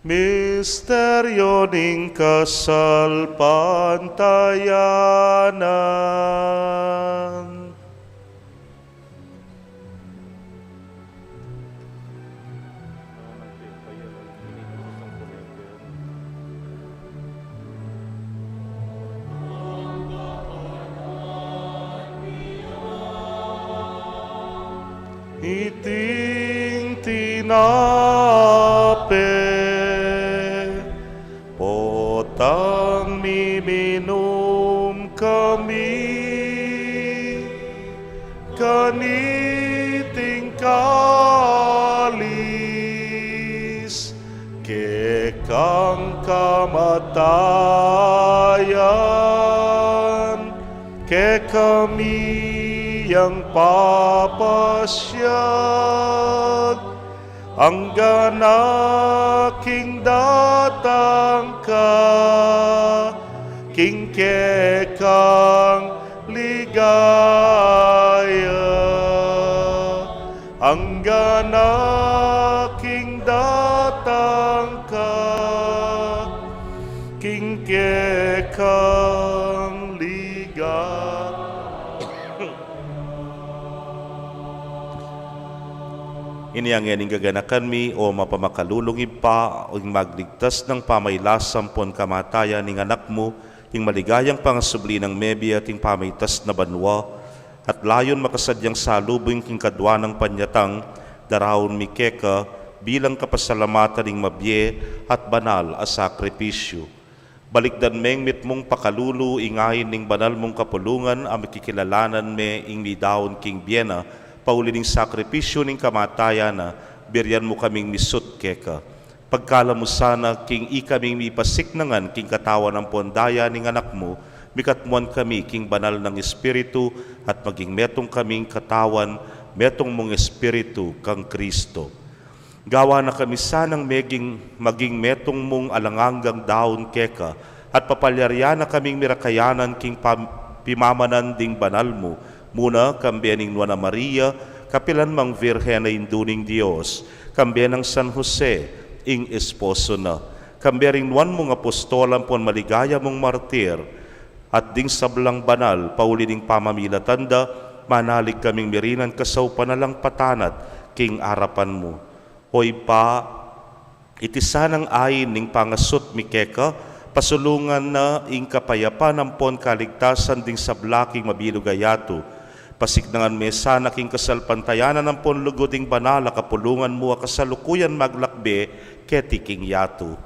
Misteryo ning kasal pantayanan. Iting tinape potang miminum kami kaniting kalis kekang kamatayan ke kami yang papasyag ang ganaking datang ka king kekang ligaya ang ganaking datang ka king kekang ligaya. Ini ang yaning gaganakan mi o mapamakalulungi pa o magligtas ng pamaylasam pon kamatayan ning anak mo, ing maligayang pangasubli ng mebi at ing pamaytas na banwa, at layon makasadyang salubing king kadwa ng panyatang, darahon mi keka, bilang kapasalamatan ning mabye at banal a sakripisyo. Balikdan meng mitmong pakalulu ingayin ning banal mong kapulungan ang makikilalanan me ing lidawon king biena, pauli ning sakripisyo ning kamatayan na biryan mo kaming misut keka. Pagkala mo sana king ikaming mipasiknangan king katawan ng pondaya ning anak mo, mikatmuan kami king banal ng Espiritu at maging metong kaming katawan, metong mong Espiritu kang Kristo. Gawa na kami sanang maging metong mong alanganggang daon keka at papalyarya na kaming mirakayanan king pimamanan ding banal mo, muna kambiyaning Nuana Maria, kapilan mang Virhen na induning Diyos, kambiyan ng San Jose, ing esposo na, kambiyaring Nuan mong apostolan pon maligaya mong martir, at ding sablang banal, pauli ding pamamilatanda, manalig kaming mirinan kasaw panalang patanat, king arapan mo. Hoy pa, iti sanang ayin ning pangasut mikeka, pasulungan na ing kapayapan ng pon kaligtasan ding sablaking mabilugayato, pasignangan me sana king kasal pantayanan ng ponlugoding banala kapulungan mo kasalukuyan maglakbe keti king yato.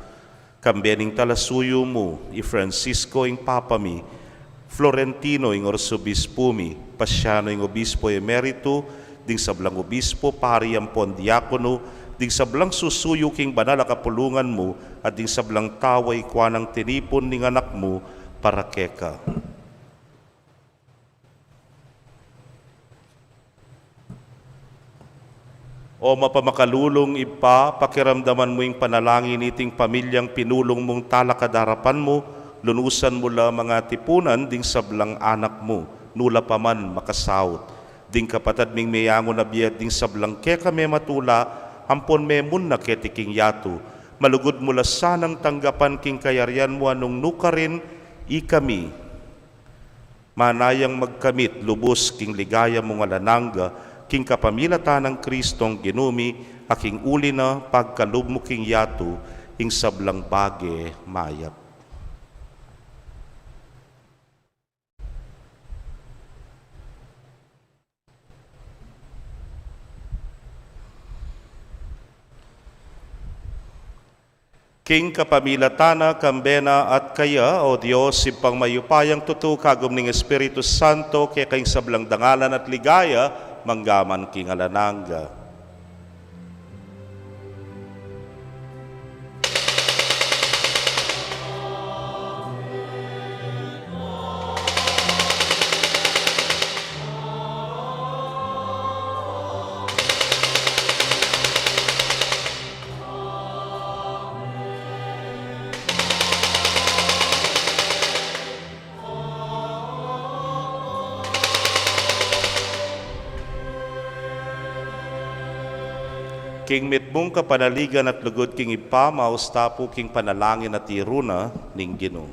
Kambening talasuyo mo, i Francisco ing papami, Florentino ing orsobispo mi, Pasiano ing obispo emerito, ding sablang obispo, pari ang pon diakono, ding sablang susuyo king banala kapulungan mo, at ding sablang taway kwa ng tinipon ning anak mo, para keka. O mapamakalulong ipa, pakiramdaman mo yung panalangin iting pamilyang pinulong mong talakadarapan mo, lunusan mo la mga tipunan ding sablang anak mo, nula pa man makasawt. Ding kapatad ming mayango na biyad ding sablang ke kami matula, ampon me mun na ketiking yatu. Malugod mula sanang tanggapan king kayarian mo anong nukarin ikami. Manayang magkamit lubos king ligaya mo nga lanangga, king kapamilata ng Kristong ginumi, aking uli na pagkalub mo king yatu, ing sablang bage mayap. King kapamilatana, kambena at kaya, O Diyos, simpang mayupayang tutu kagum ning Espiritu Santo, kaya kayong sablang dangalan at ligaya, manggaman king alanangga. King mitmong kapanaligan at lugod king ipamaos tapo king panalangin at iruna ning Ginoo.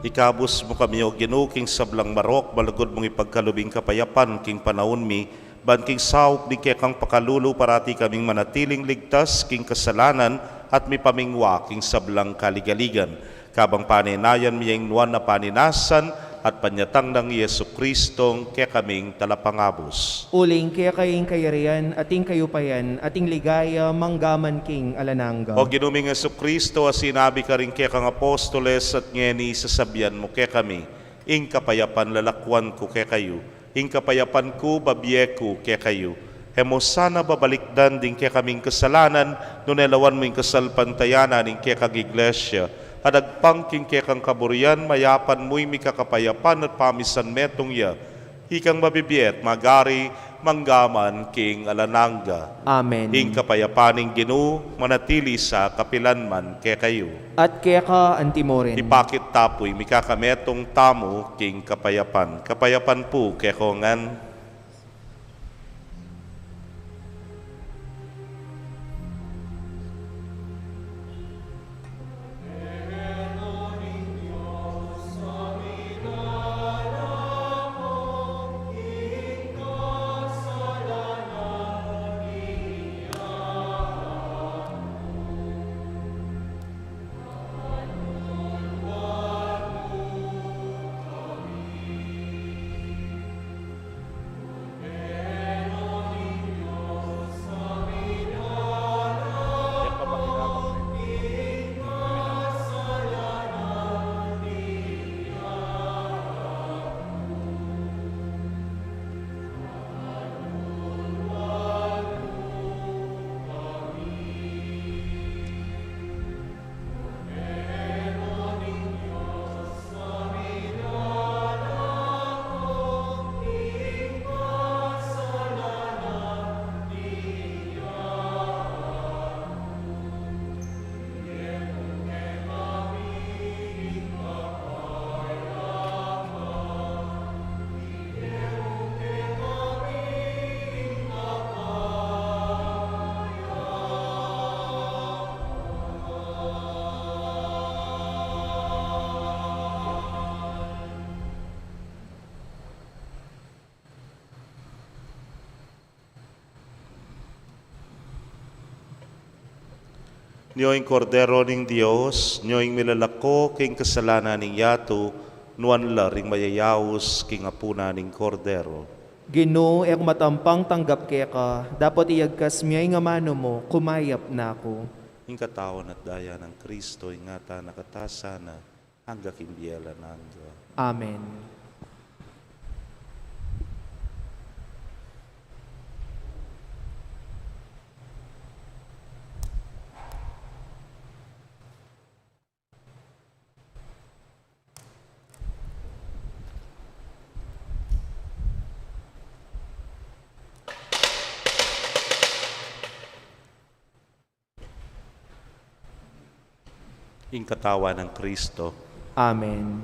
Ikabus mo kami o Ginoo king sablang marok, malugod mong ipagkalubing kapayapan king panahon mi, ban king saop ni kekang pakalulu parati kaming manatiling ligtas king kasalanan at mi pamingwa king sablang kaligaligan. Kabang paninayan miyang nuan na paninasan at panyatang ng Yesu Kristong kaya kaming talapangabos. Uling kaya kaying kayarian, ating kayupayan, ating ligaya, manggaman king alanangga. O ginuming Yesu Kristo, sinabi ka rin kaya kang apostoles at ngeni sasabihan mo kaya kami, ing kapayapan lalakwan ko kaya kayo, ing kapayapan ko babiye ko kaya kayo. Hemo sana babalikdan din kaya kaming kasalanan, nunelawan mo yung kasalpantayanan ing kaya kang iglesia, adagpangking kaya kang kaburian, mayapan mo'y mikakapayapan at pamisan metong ya, hikang mabibiyet, magari, manggaman, king alanangga. Amen. Ing kapayapaning Ginoo, manatili sa kapilanman kaya kayo. At kaya ka antimorin. Ipakit tapoy, mikakametong tamo, king kapayapan. Kapayapan po, kaya kongan. Niyo'y kordero ning Dios, niyo'y milalako king kasalanan ning yato, nuan la ring mayayawos king apuna ning kordero. Ginoo, ek matampang tanggap ka, dapat iagkas miyay nga mano mo, kumayap na ako. Ing katawan at daya ng Kristo, ingata nakatasana, hangga kimbiela nangga. Amen. Ing katawan ng Kristo, Amen.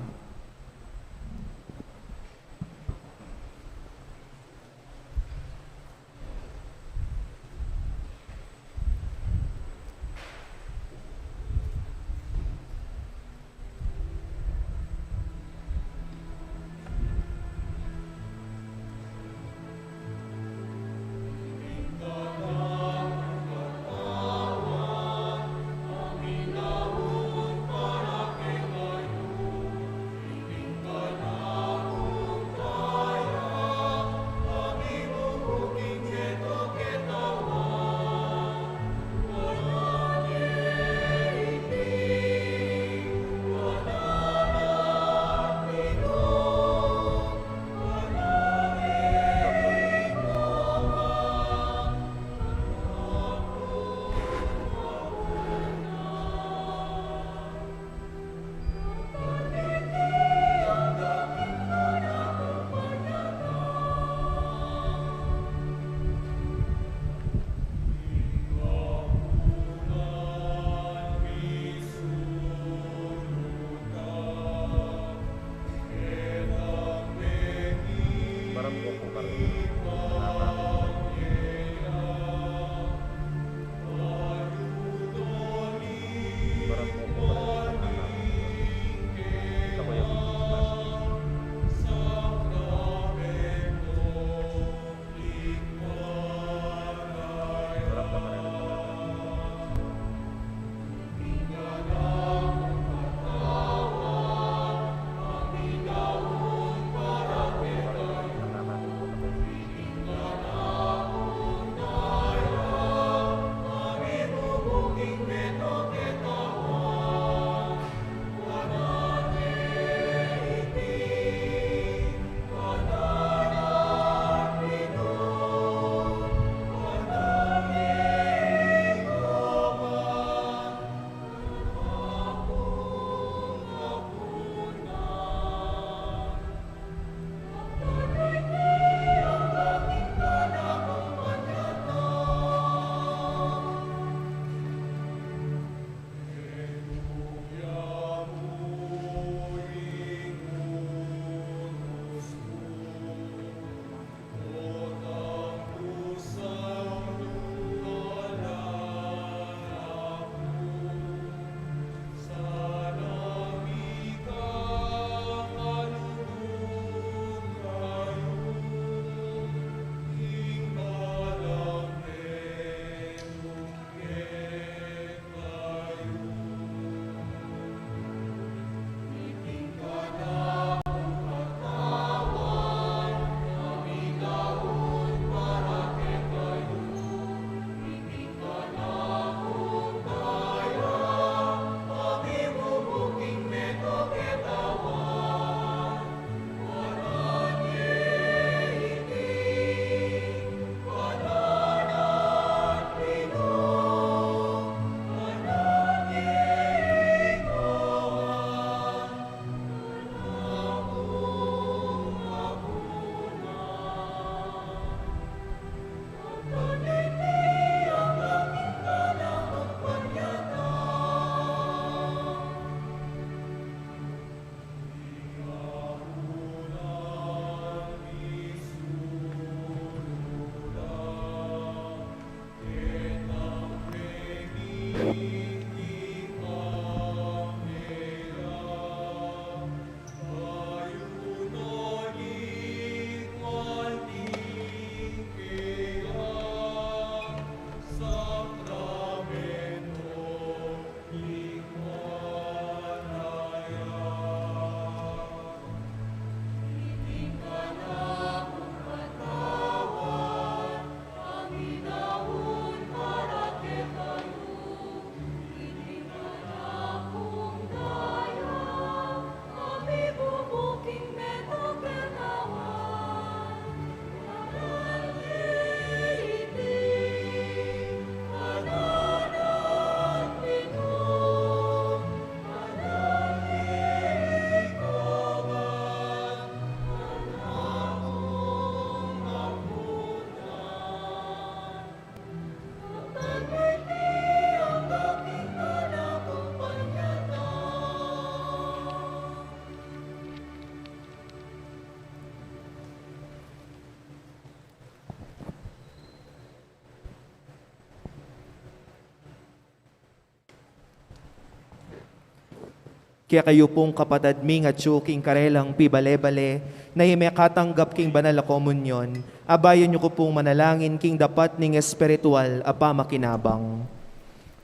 Kaya kayo pong kapatad ming at king karelang pibale-bale, na katanggap king banal na komunyon, abayan niyo ko pong manalangin king dapat ning espiritual apa makinabang.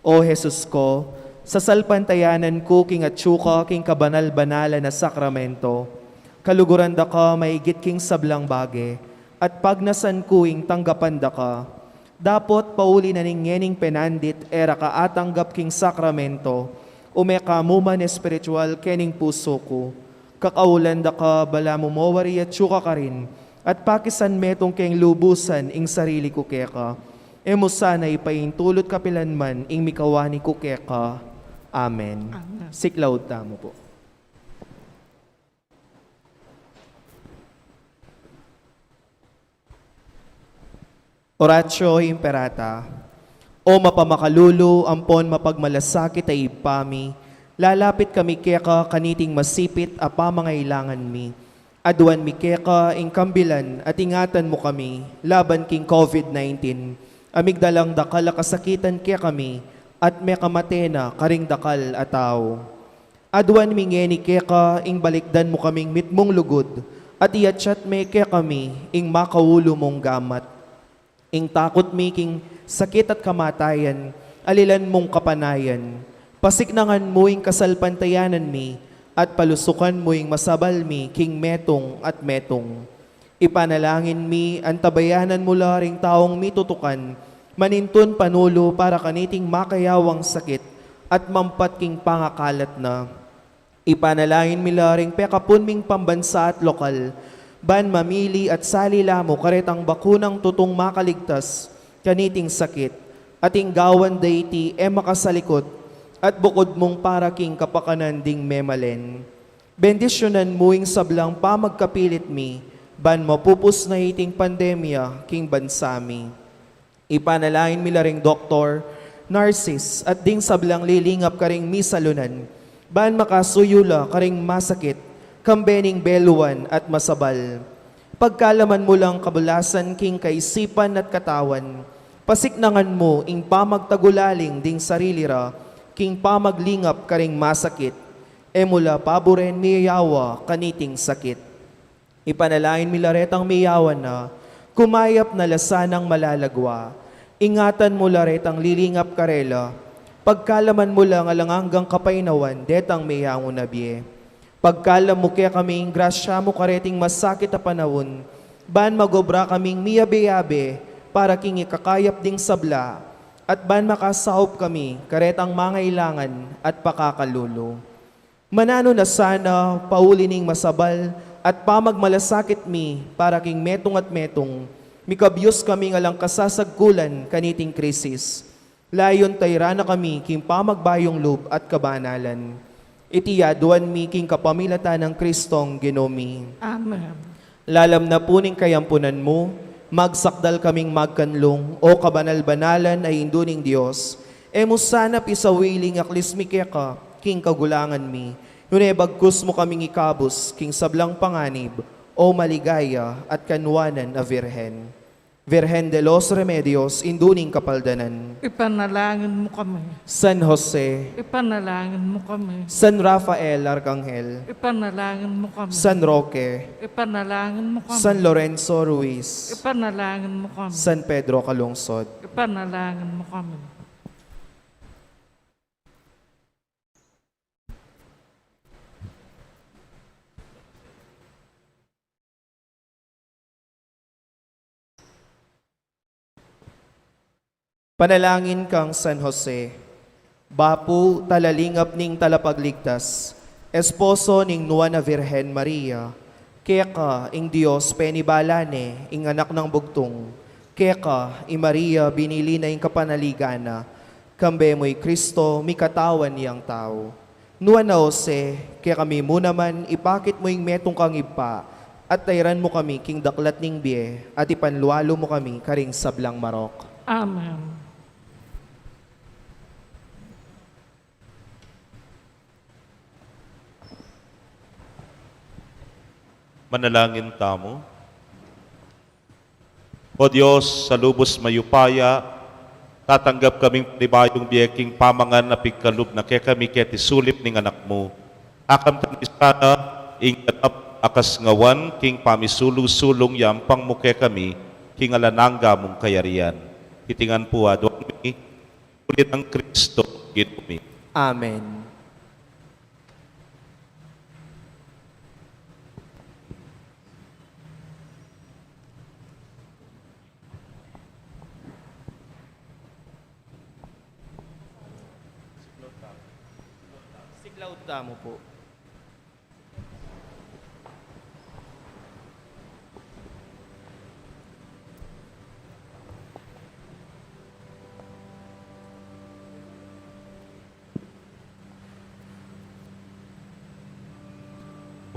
O Jesus ko, sa salpantayanan ko king at king kabanal-banala na sakramento, kaluguran da ka maigit king sablang bage, at pagnasan ko ing tanggapan da ka, dapot pauli na ning penandit era ka atanggap king sakramento, umeka muman espiritual kening puso ko, kakaulan da ka bala mo mawari at tsuka ka rin, at pakisan metong keng lubusan ing sarili ko keka, emo sana ipaintulot kapilanman ing mikawani ko keka. Amen. Siklaw tamo po. Oratio Imperata. O mapamakalulu, ampon mapagmalasakit ay ipami, lalapit kami keka kaniting masipit apa mangailangan mi. Aduan mi keka ing kambilan at ingatan mo kami, laban king COVID-19. Amigdalang dakal kasakitan kaya kami, at mekamatena karing dakal ataw. Aduan mi ngeni keka ing balikdan mo kaming mitmong lugod, at iatsyat me kaya kami ing makaulo mong gamat. Ing takot mi king sakit at kamatayan, alilan mong kapanayan. Pasiknangan mo ing kasalpantayanan mi, at palusukan mo ing masabal mi king metong at metong. Ipanalangin mi, antabayanan mo laring taong mitutukan, manintun panulo para kaniting makayawang sakit, at mampat king pangakalat na. Ipanalangin mi laring pekapun ming pambansa at lokal, ban mamili at salila mo karetang bakunang tutong makaligtas, kaniting sakit, ating gawan dayti makasalikot, at bukod mong para king kapakanan ding memalen. Bendisyonan mo ing sablang pamagkapilit mi, ban mapupus na iting pandemya king bansami. Ipanalangin mi laring doktor, Narcis, at ding sablang lilingap karing misalunan, ban makasuyula karing masakit, kambening beluan at masabal. Pagkalaman mo lang kabulasan king kaisipan at katawan, pasiknangan mo ing pamagtagulaling ding sarili ra, king pamaglingap karing masakit, emula paboren miyawa kaniting sakit. Ipanalangin milaretang miyawan na, kumayap na lasanang malalagwa, ingatan mo laretang lilingap karela, pagkalaman mo lang alanganggang kapainawan, detang miyango nabye. Pagkalam mo kaya kaming grasya mo kareting masakit na panahon, ban magobra kaming miyabe-yabe, para king ikakayap ding sabla, at ban makasaop kami karetang mangailangan at pakakalulo. Manano na sana pauli ning masabal, at pamagmalasakit mi, para king metong at metong, mikabyos kami ngalang kasasagkulan kaniting krisis. Layon tayrana kami king pamagbayong loob at kabanalan. Itiya duwan mi king kapamilatan ng Kristong Ginomi. Amen. Lalam na puning kayampunan mo, magsakdal kaming magkanlong, o kabanal-banalan ay induning Diyos, emo sana pisawiling aklis mi keka, king kagulangan mi, yunebagkus mo kaming ikabos, king sablang panganib, o maligaya at kanwanan na Virhen. Virhen de los Remedios, induning kapaldanan. Ipanalangin mo kami. San Jose, Ipanalangin mo kami. San Rafael Arcangel, Ipanalangin mo kami. San Roque, Ipanalangin mo kami. San Lorenzo Ruiz, Ipanalangin mo kami. San Pedro Calungsod. Ipanalangin mo kami. Panalangin kang San Jose, Bapu talalingap ning talapagligtas, esposo ning nuwa na Virhen Maria, keka ing Diyos penibalane ing anak ng bugtong, keka ing Maria binili na ing kapanaligana, kambe mo'y Kristo mikatawan niyang tao. Nuwa na Jose, kaya kami mo naman ipakit mo ing metong kang ipa, at tayran mo kami king daklat ning biye, at ipanlualo mo kami karing sablang marok. Amen. Manalangin tamo. O Diyos, sa lubos mayupaya, tatanggap kaming libayong biyeking pamangan na pigkalub na kaya kami kaya tisulip ning anak mo. Akam tanisana ingatap akas ngawan king pamisulu-sulong yampang muke kami king alanangga mong kayarian. Hitingan po adong mi, ulit ng Kristo ginumi. Amen. Siglaw tamo po.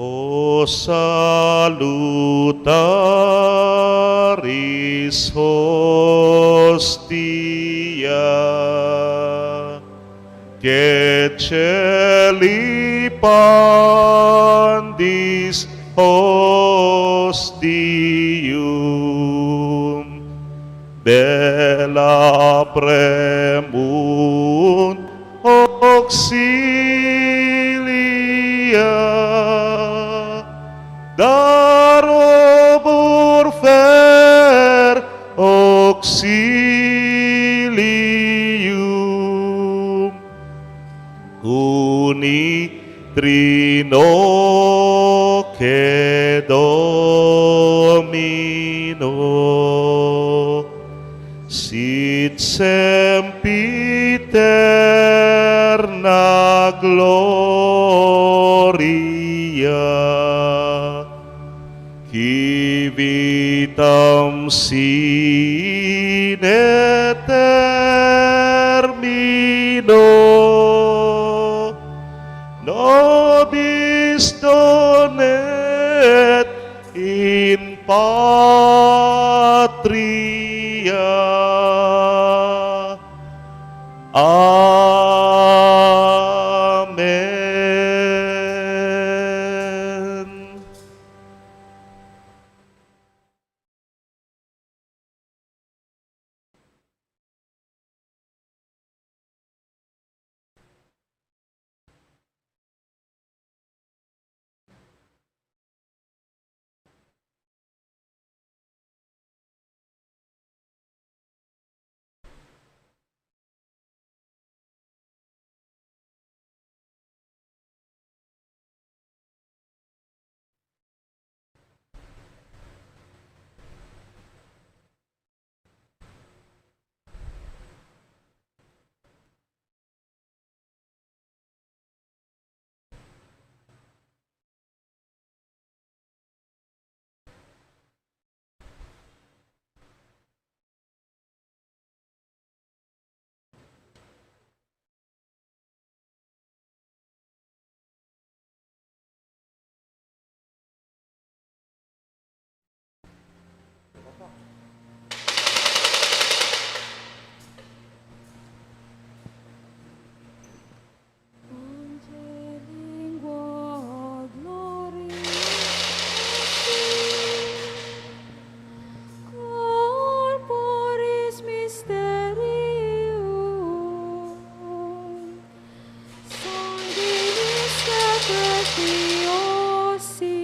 O salutaris hostia, que celi pandis hostium, bella premunt auxilia, darobur fer auxilium, uni trino que domino, sit sempiterna gloria, qui vitam sine termino, nobis donet in patria. Amen. Corporis mysterium sanguinis sacrificiosi,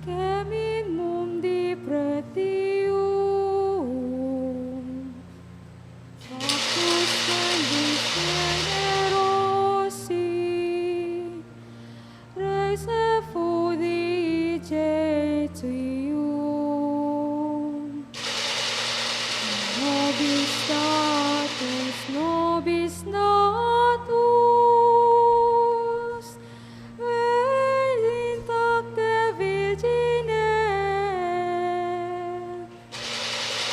quem mundi pretium, factus sanguis generosi, Reis effudi Jetium, nobis natus, vel intacte virgine,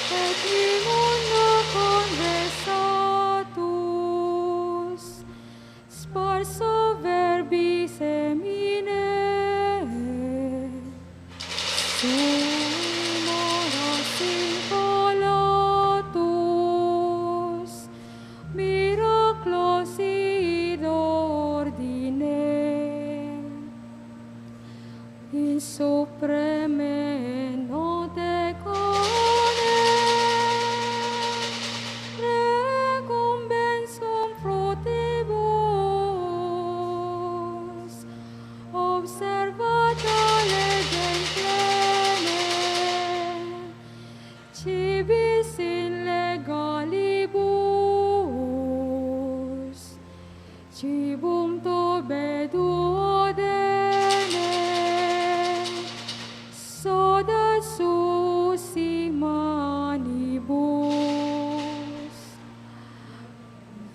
et immundo conversatus, sparso verbi semine, sumoros incolatus, miraclos id ordine, in supreme note cone, recompensum frutibus, susimanibus.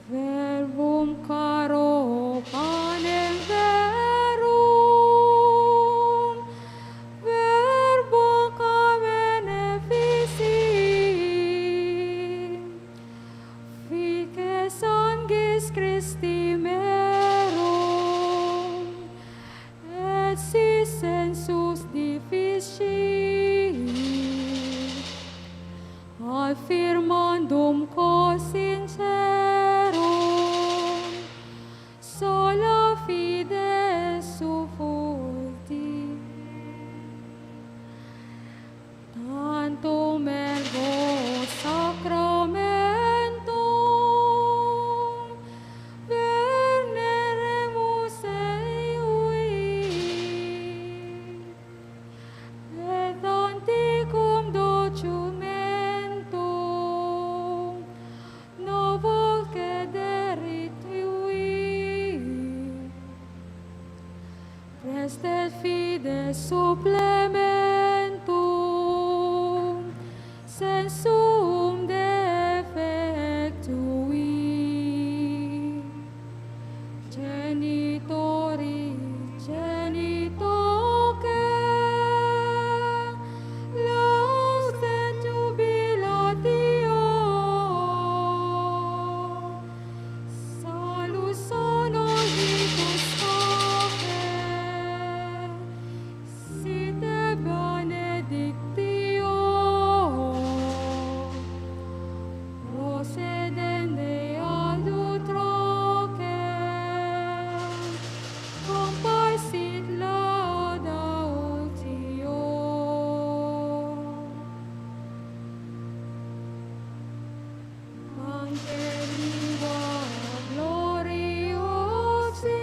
Verbum caro panem verum, verbum benefici, fice sanguis Christi merum, et si sensus difficit, affirmandum co sincerum, sola fide suffuti. Tantum ergo sacramentum veneremus eiui, et anticum documentum novo cederit iui. Prestet fide supplementum sensum defectui. Genitori genitoque laustet jubilatio, salus sono vitus toque, site benedictio, procedende ad utroque, comparsit laudautio. Angelina gloriosi,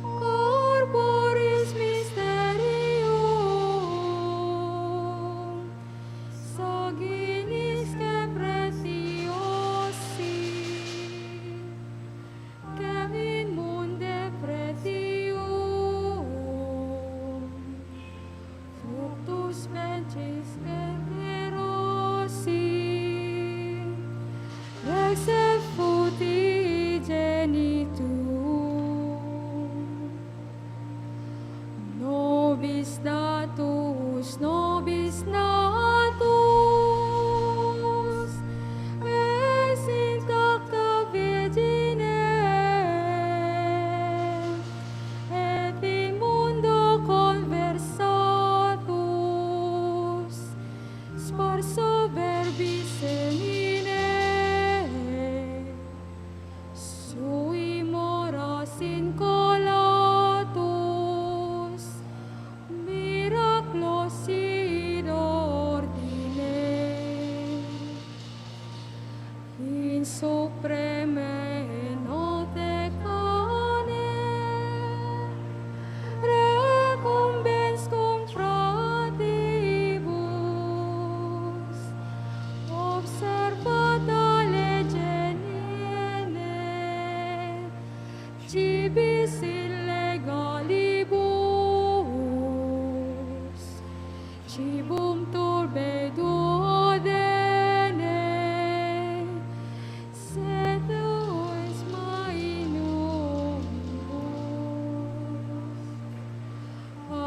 corporis mysterium, sanguinis que preciosi, que in munde pretium, fructus ventris generosi, ex effuti genitum, nobis natus, ex intacta Virgine, et in mundo conversatus, sparso verbi semine, sui moras incolatus, miraclos in ordine, in supreme note cane, recumbens cum fratibus, observata legeniene, cibis illegalibus, cibum turbe duodene, sed tuis mainumus. Amen.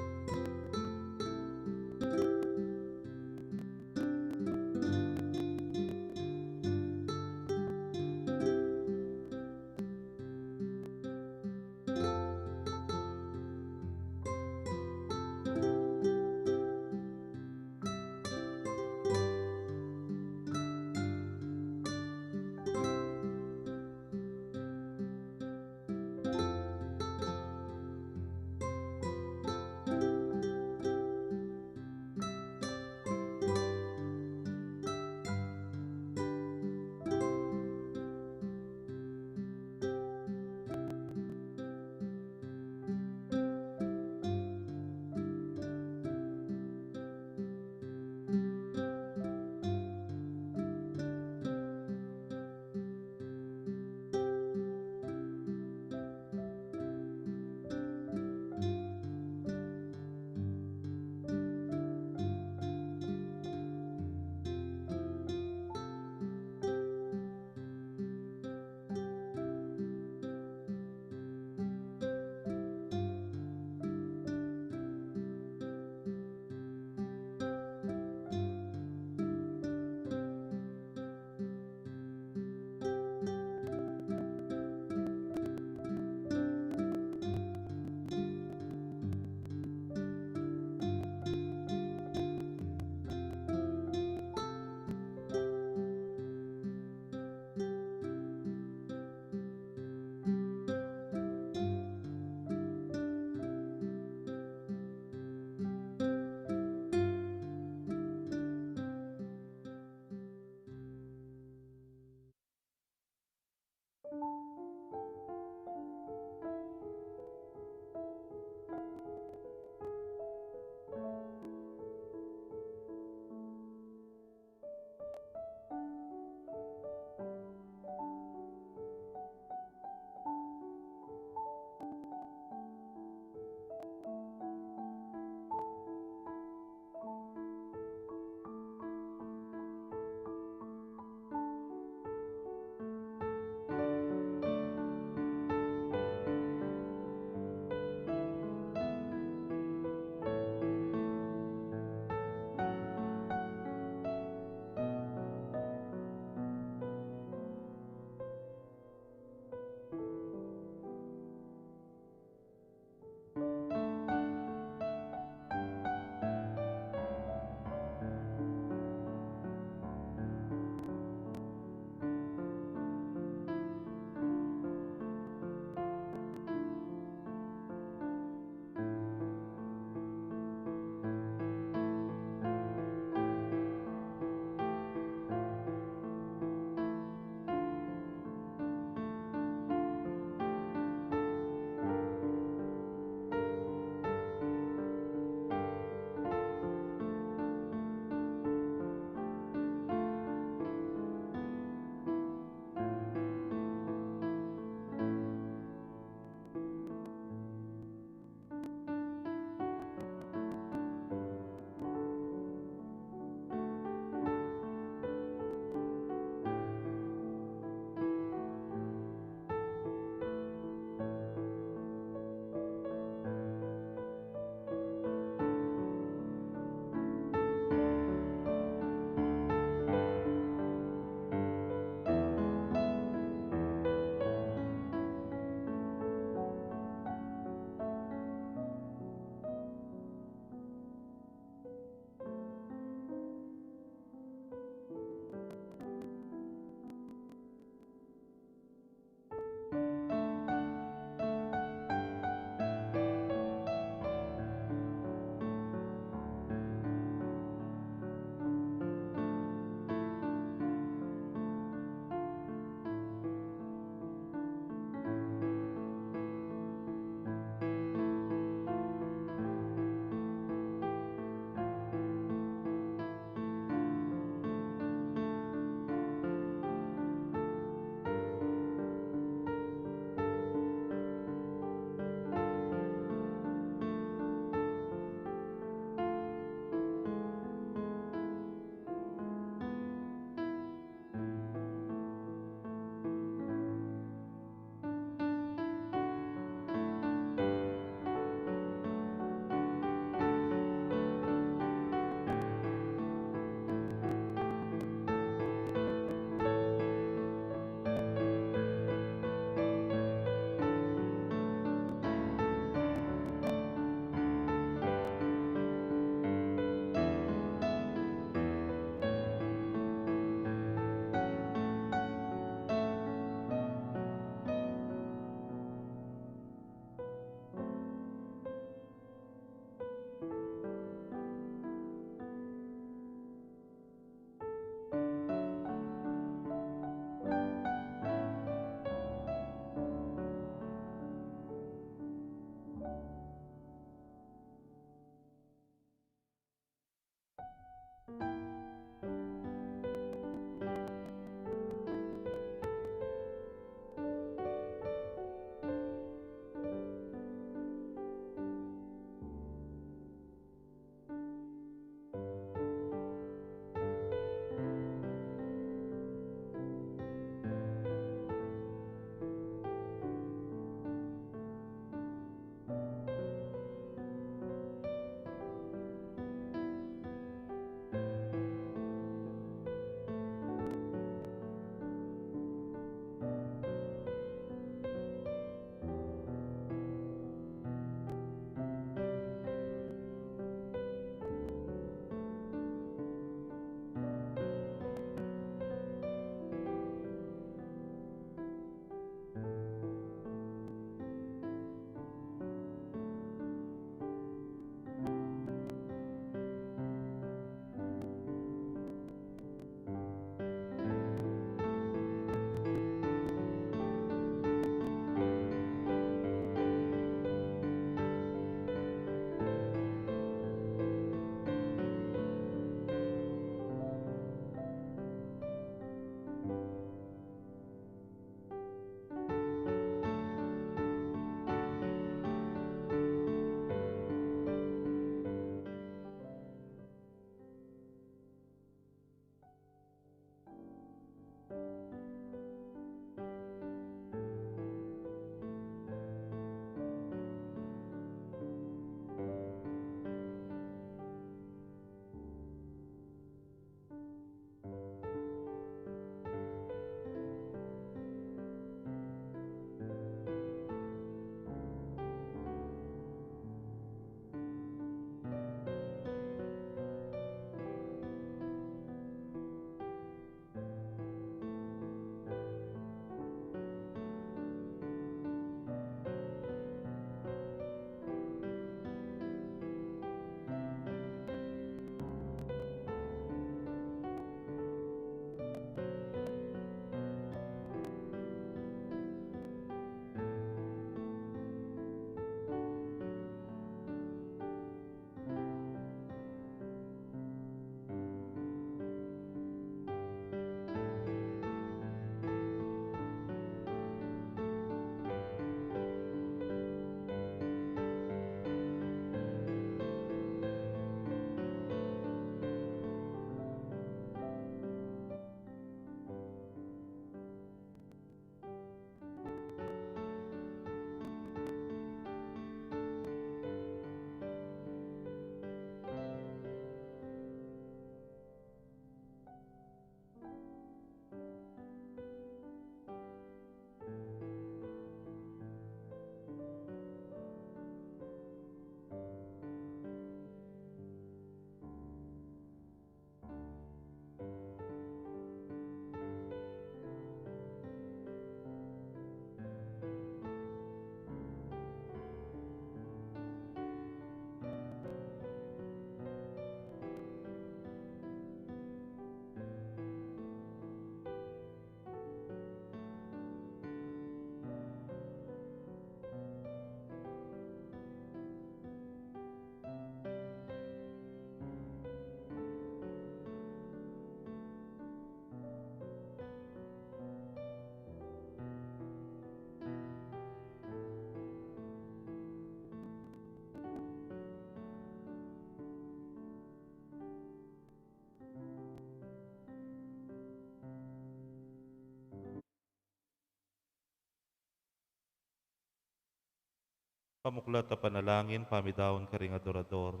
Pamuklat a panalangin, pamidawon ka ring adorador.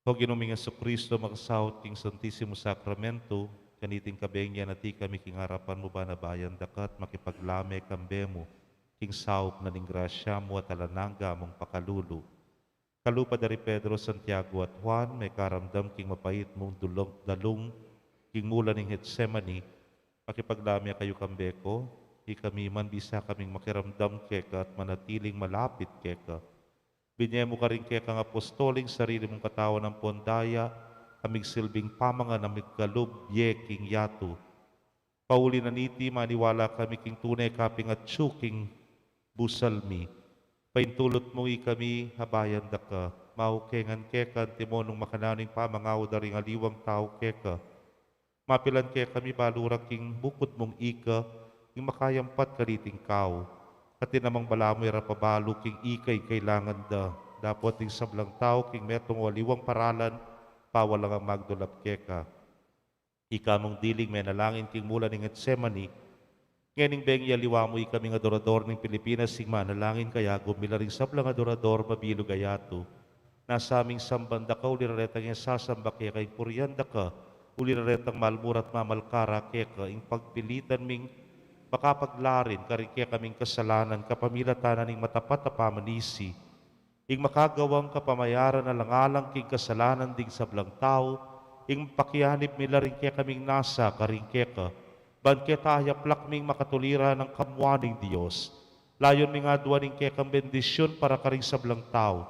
O Ginoong Kristo, makasahot king Santisimo Sakramento, kaniting kabengyan na ti kami king harapan mo ba na bayan dakat makipaglame kambe mo, king saup na ning grasya mo at alananga mong pakalulu. Kalupa dari Pedro, Santiago at Juan, may karamdam king mapait mong dalong king mula ning Getsemani, pakipaglame kayo kambe ko, kami man bisa kaming makiramdam keka at manatiling malapit keka. Binye mo ka rin kaya kang apostoling sarili mong katawan ng pondaya, amig silbing pamangan na migkalub, king yatu. Pauli na niti, maniwala kami king tunay kaping at tsuking busalmi. Paintulot mo kami, habayan da ka, maukengan keka, timonong makananing pamangaw daring aliwang tao keka. Mapilan kaya kami balurang king bukod mong ika, king makayampat kaliting kao. At namang balamoy rapabalo king ikay kailangan da. Dapat ting sablang tao king metong waliwang paralan, pawalang ang magdulap keka. Ika mong diling may nalangin king mula ning Getsemani, nganing beng yaliwa mo ikaming adorador ng Pilipinas, sing manalangin kaya gumila ring sablang adorador mabilog ayato. Nasa aming sambanda ka, uliraretang yung sasamba kaya kay kuryanda ka, uliraretang malmurat mamalkara kaya ka, ing pagpilitan ming makapaglarin karikya kaming kasalanan kapamilatanan ning matapat na pamanisi, ing makagawang kapamayaran na langalang king kasalanan ding sablang tao, ing pakianip mila rin kaya kaming nasa karingkya ka, banketa ayaplak ming makatulira ng kamwaning Diyos, layon ming adwaning kaya kang bendisyon para karing sablang tao,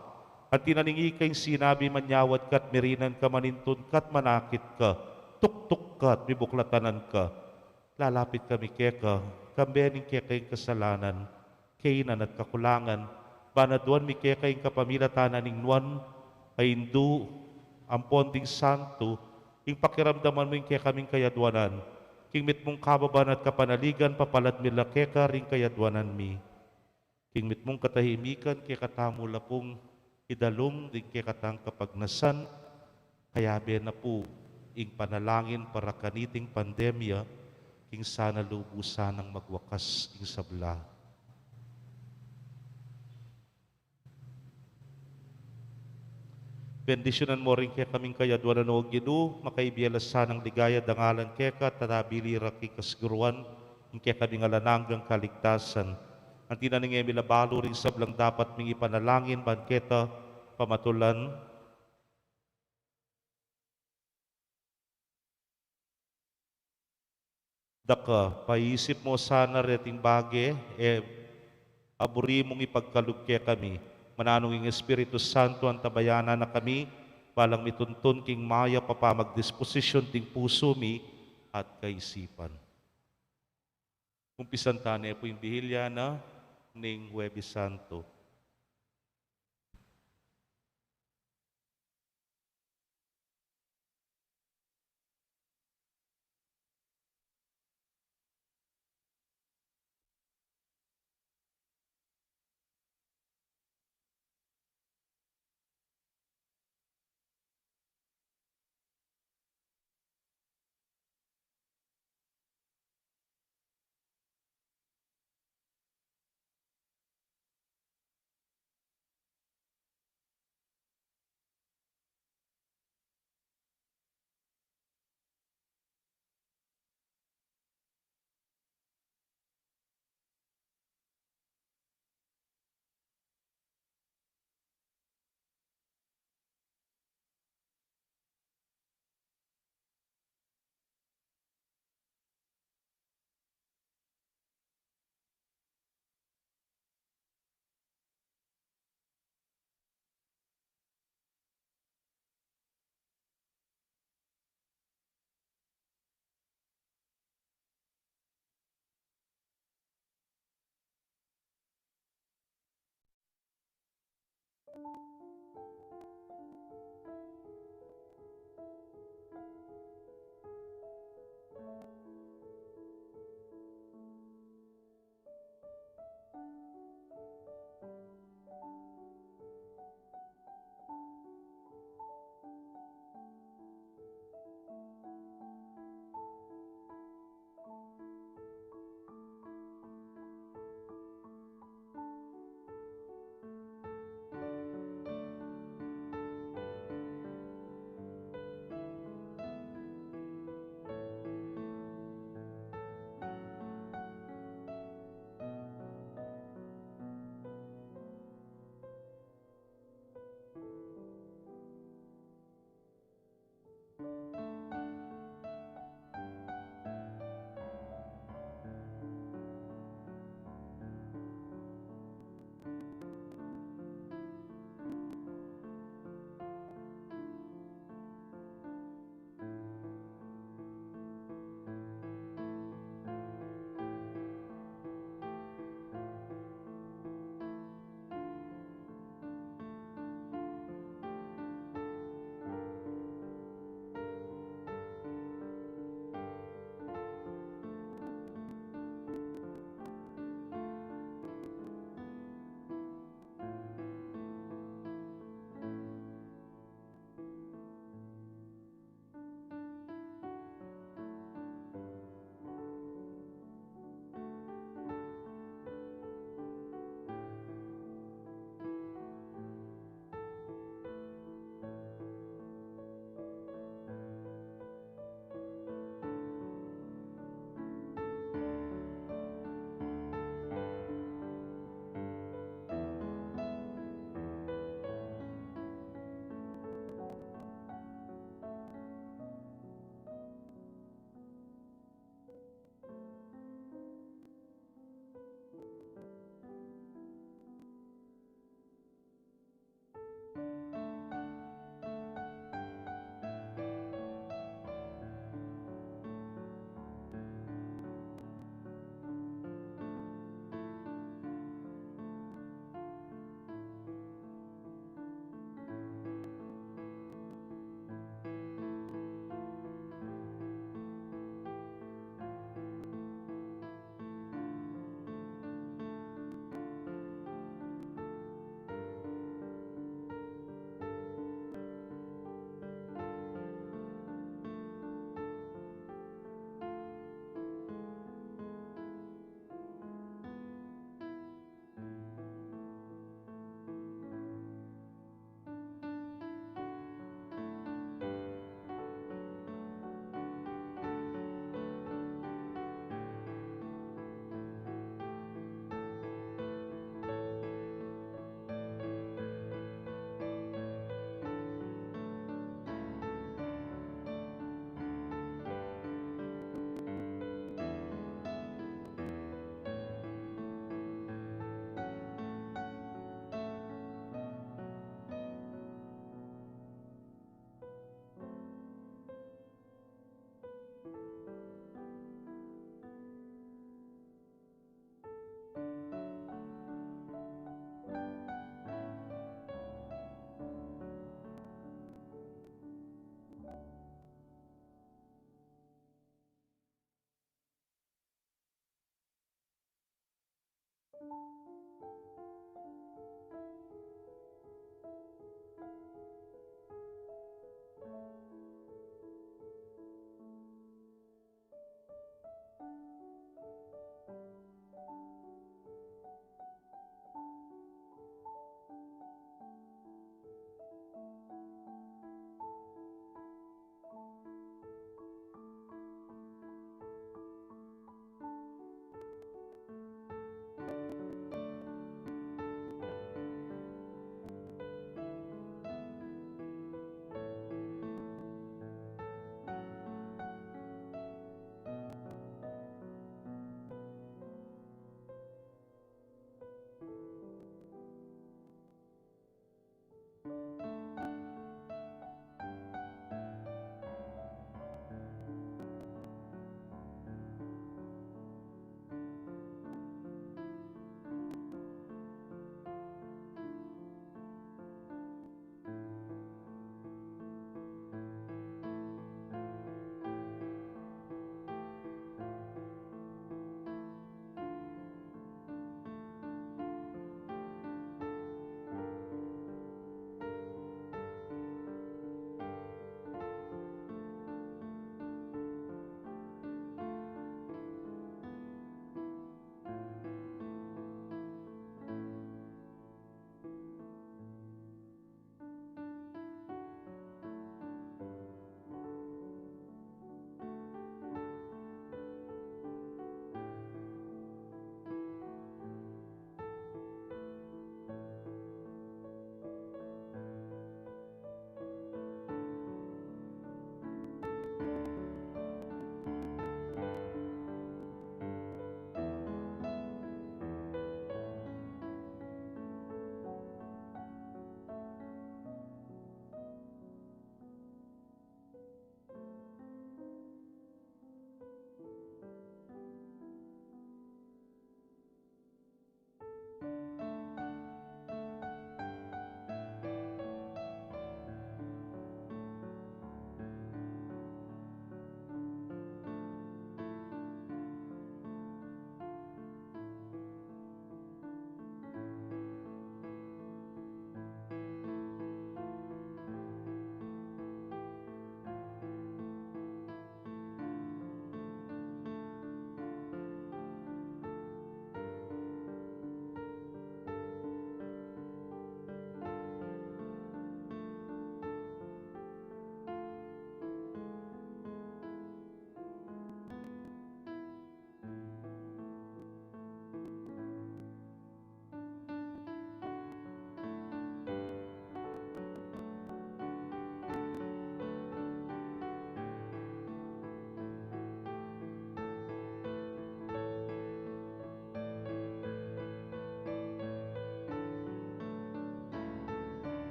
at tinaningi kayong sinabi manyawad ka't mirinan ka manintun ka't manakit ka, tuktuk ka't mibuklatanan ka. Lalapit kami keka, kambening keka yung kasalanan, kainan at kakulangan, banaduan mi keka yung kapamilatanan ning nuan, ay indu, ampon ding santo, yung pakiramdaman mo yung keka kaming kayadwanan, king mit mong kababan at kapanaligan, papalad mila keka ring kayadwanan mi. King mit mong katahimikan, keka tamula pong idalong, ding keka tang kapagnasan, kaya na po, ing panalangin para kaniting pandemya, king sana lubusan ng magwakas ing sabla. Bendisyonan mo rin kaya kaming kayadwanan o Ginoo, makaibialasan ng ligaya dangalan keka, tatabili raki kasguruan, ing kaya kaming alananggang kaligtasan. Ang tinaning milabalo rin sablang dapat ming ipanalangin, banketa, pamatulan, daka, paisip mo sana reting bage, aburi mong ipagkalugkya kami. Mananong ing Espiritu Santo ang tabayanan na kami, palang mituntun king maya papamagdisposisyon ting puso mi at kaisipan. Umpisan tane po yung bihilya na ning Huwebes Santo.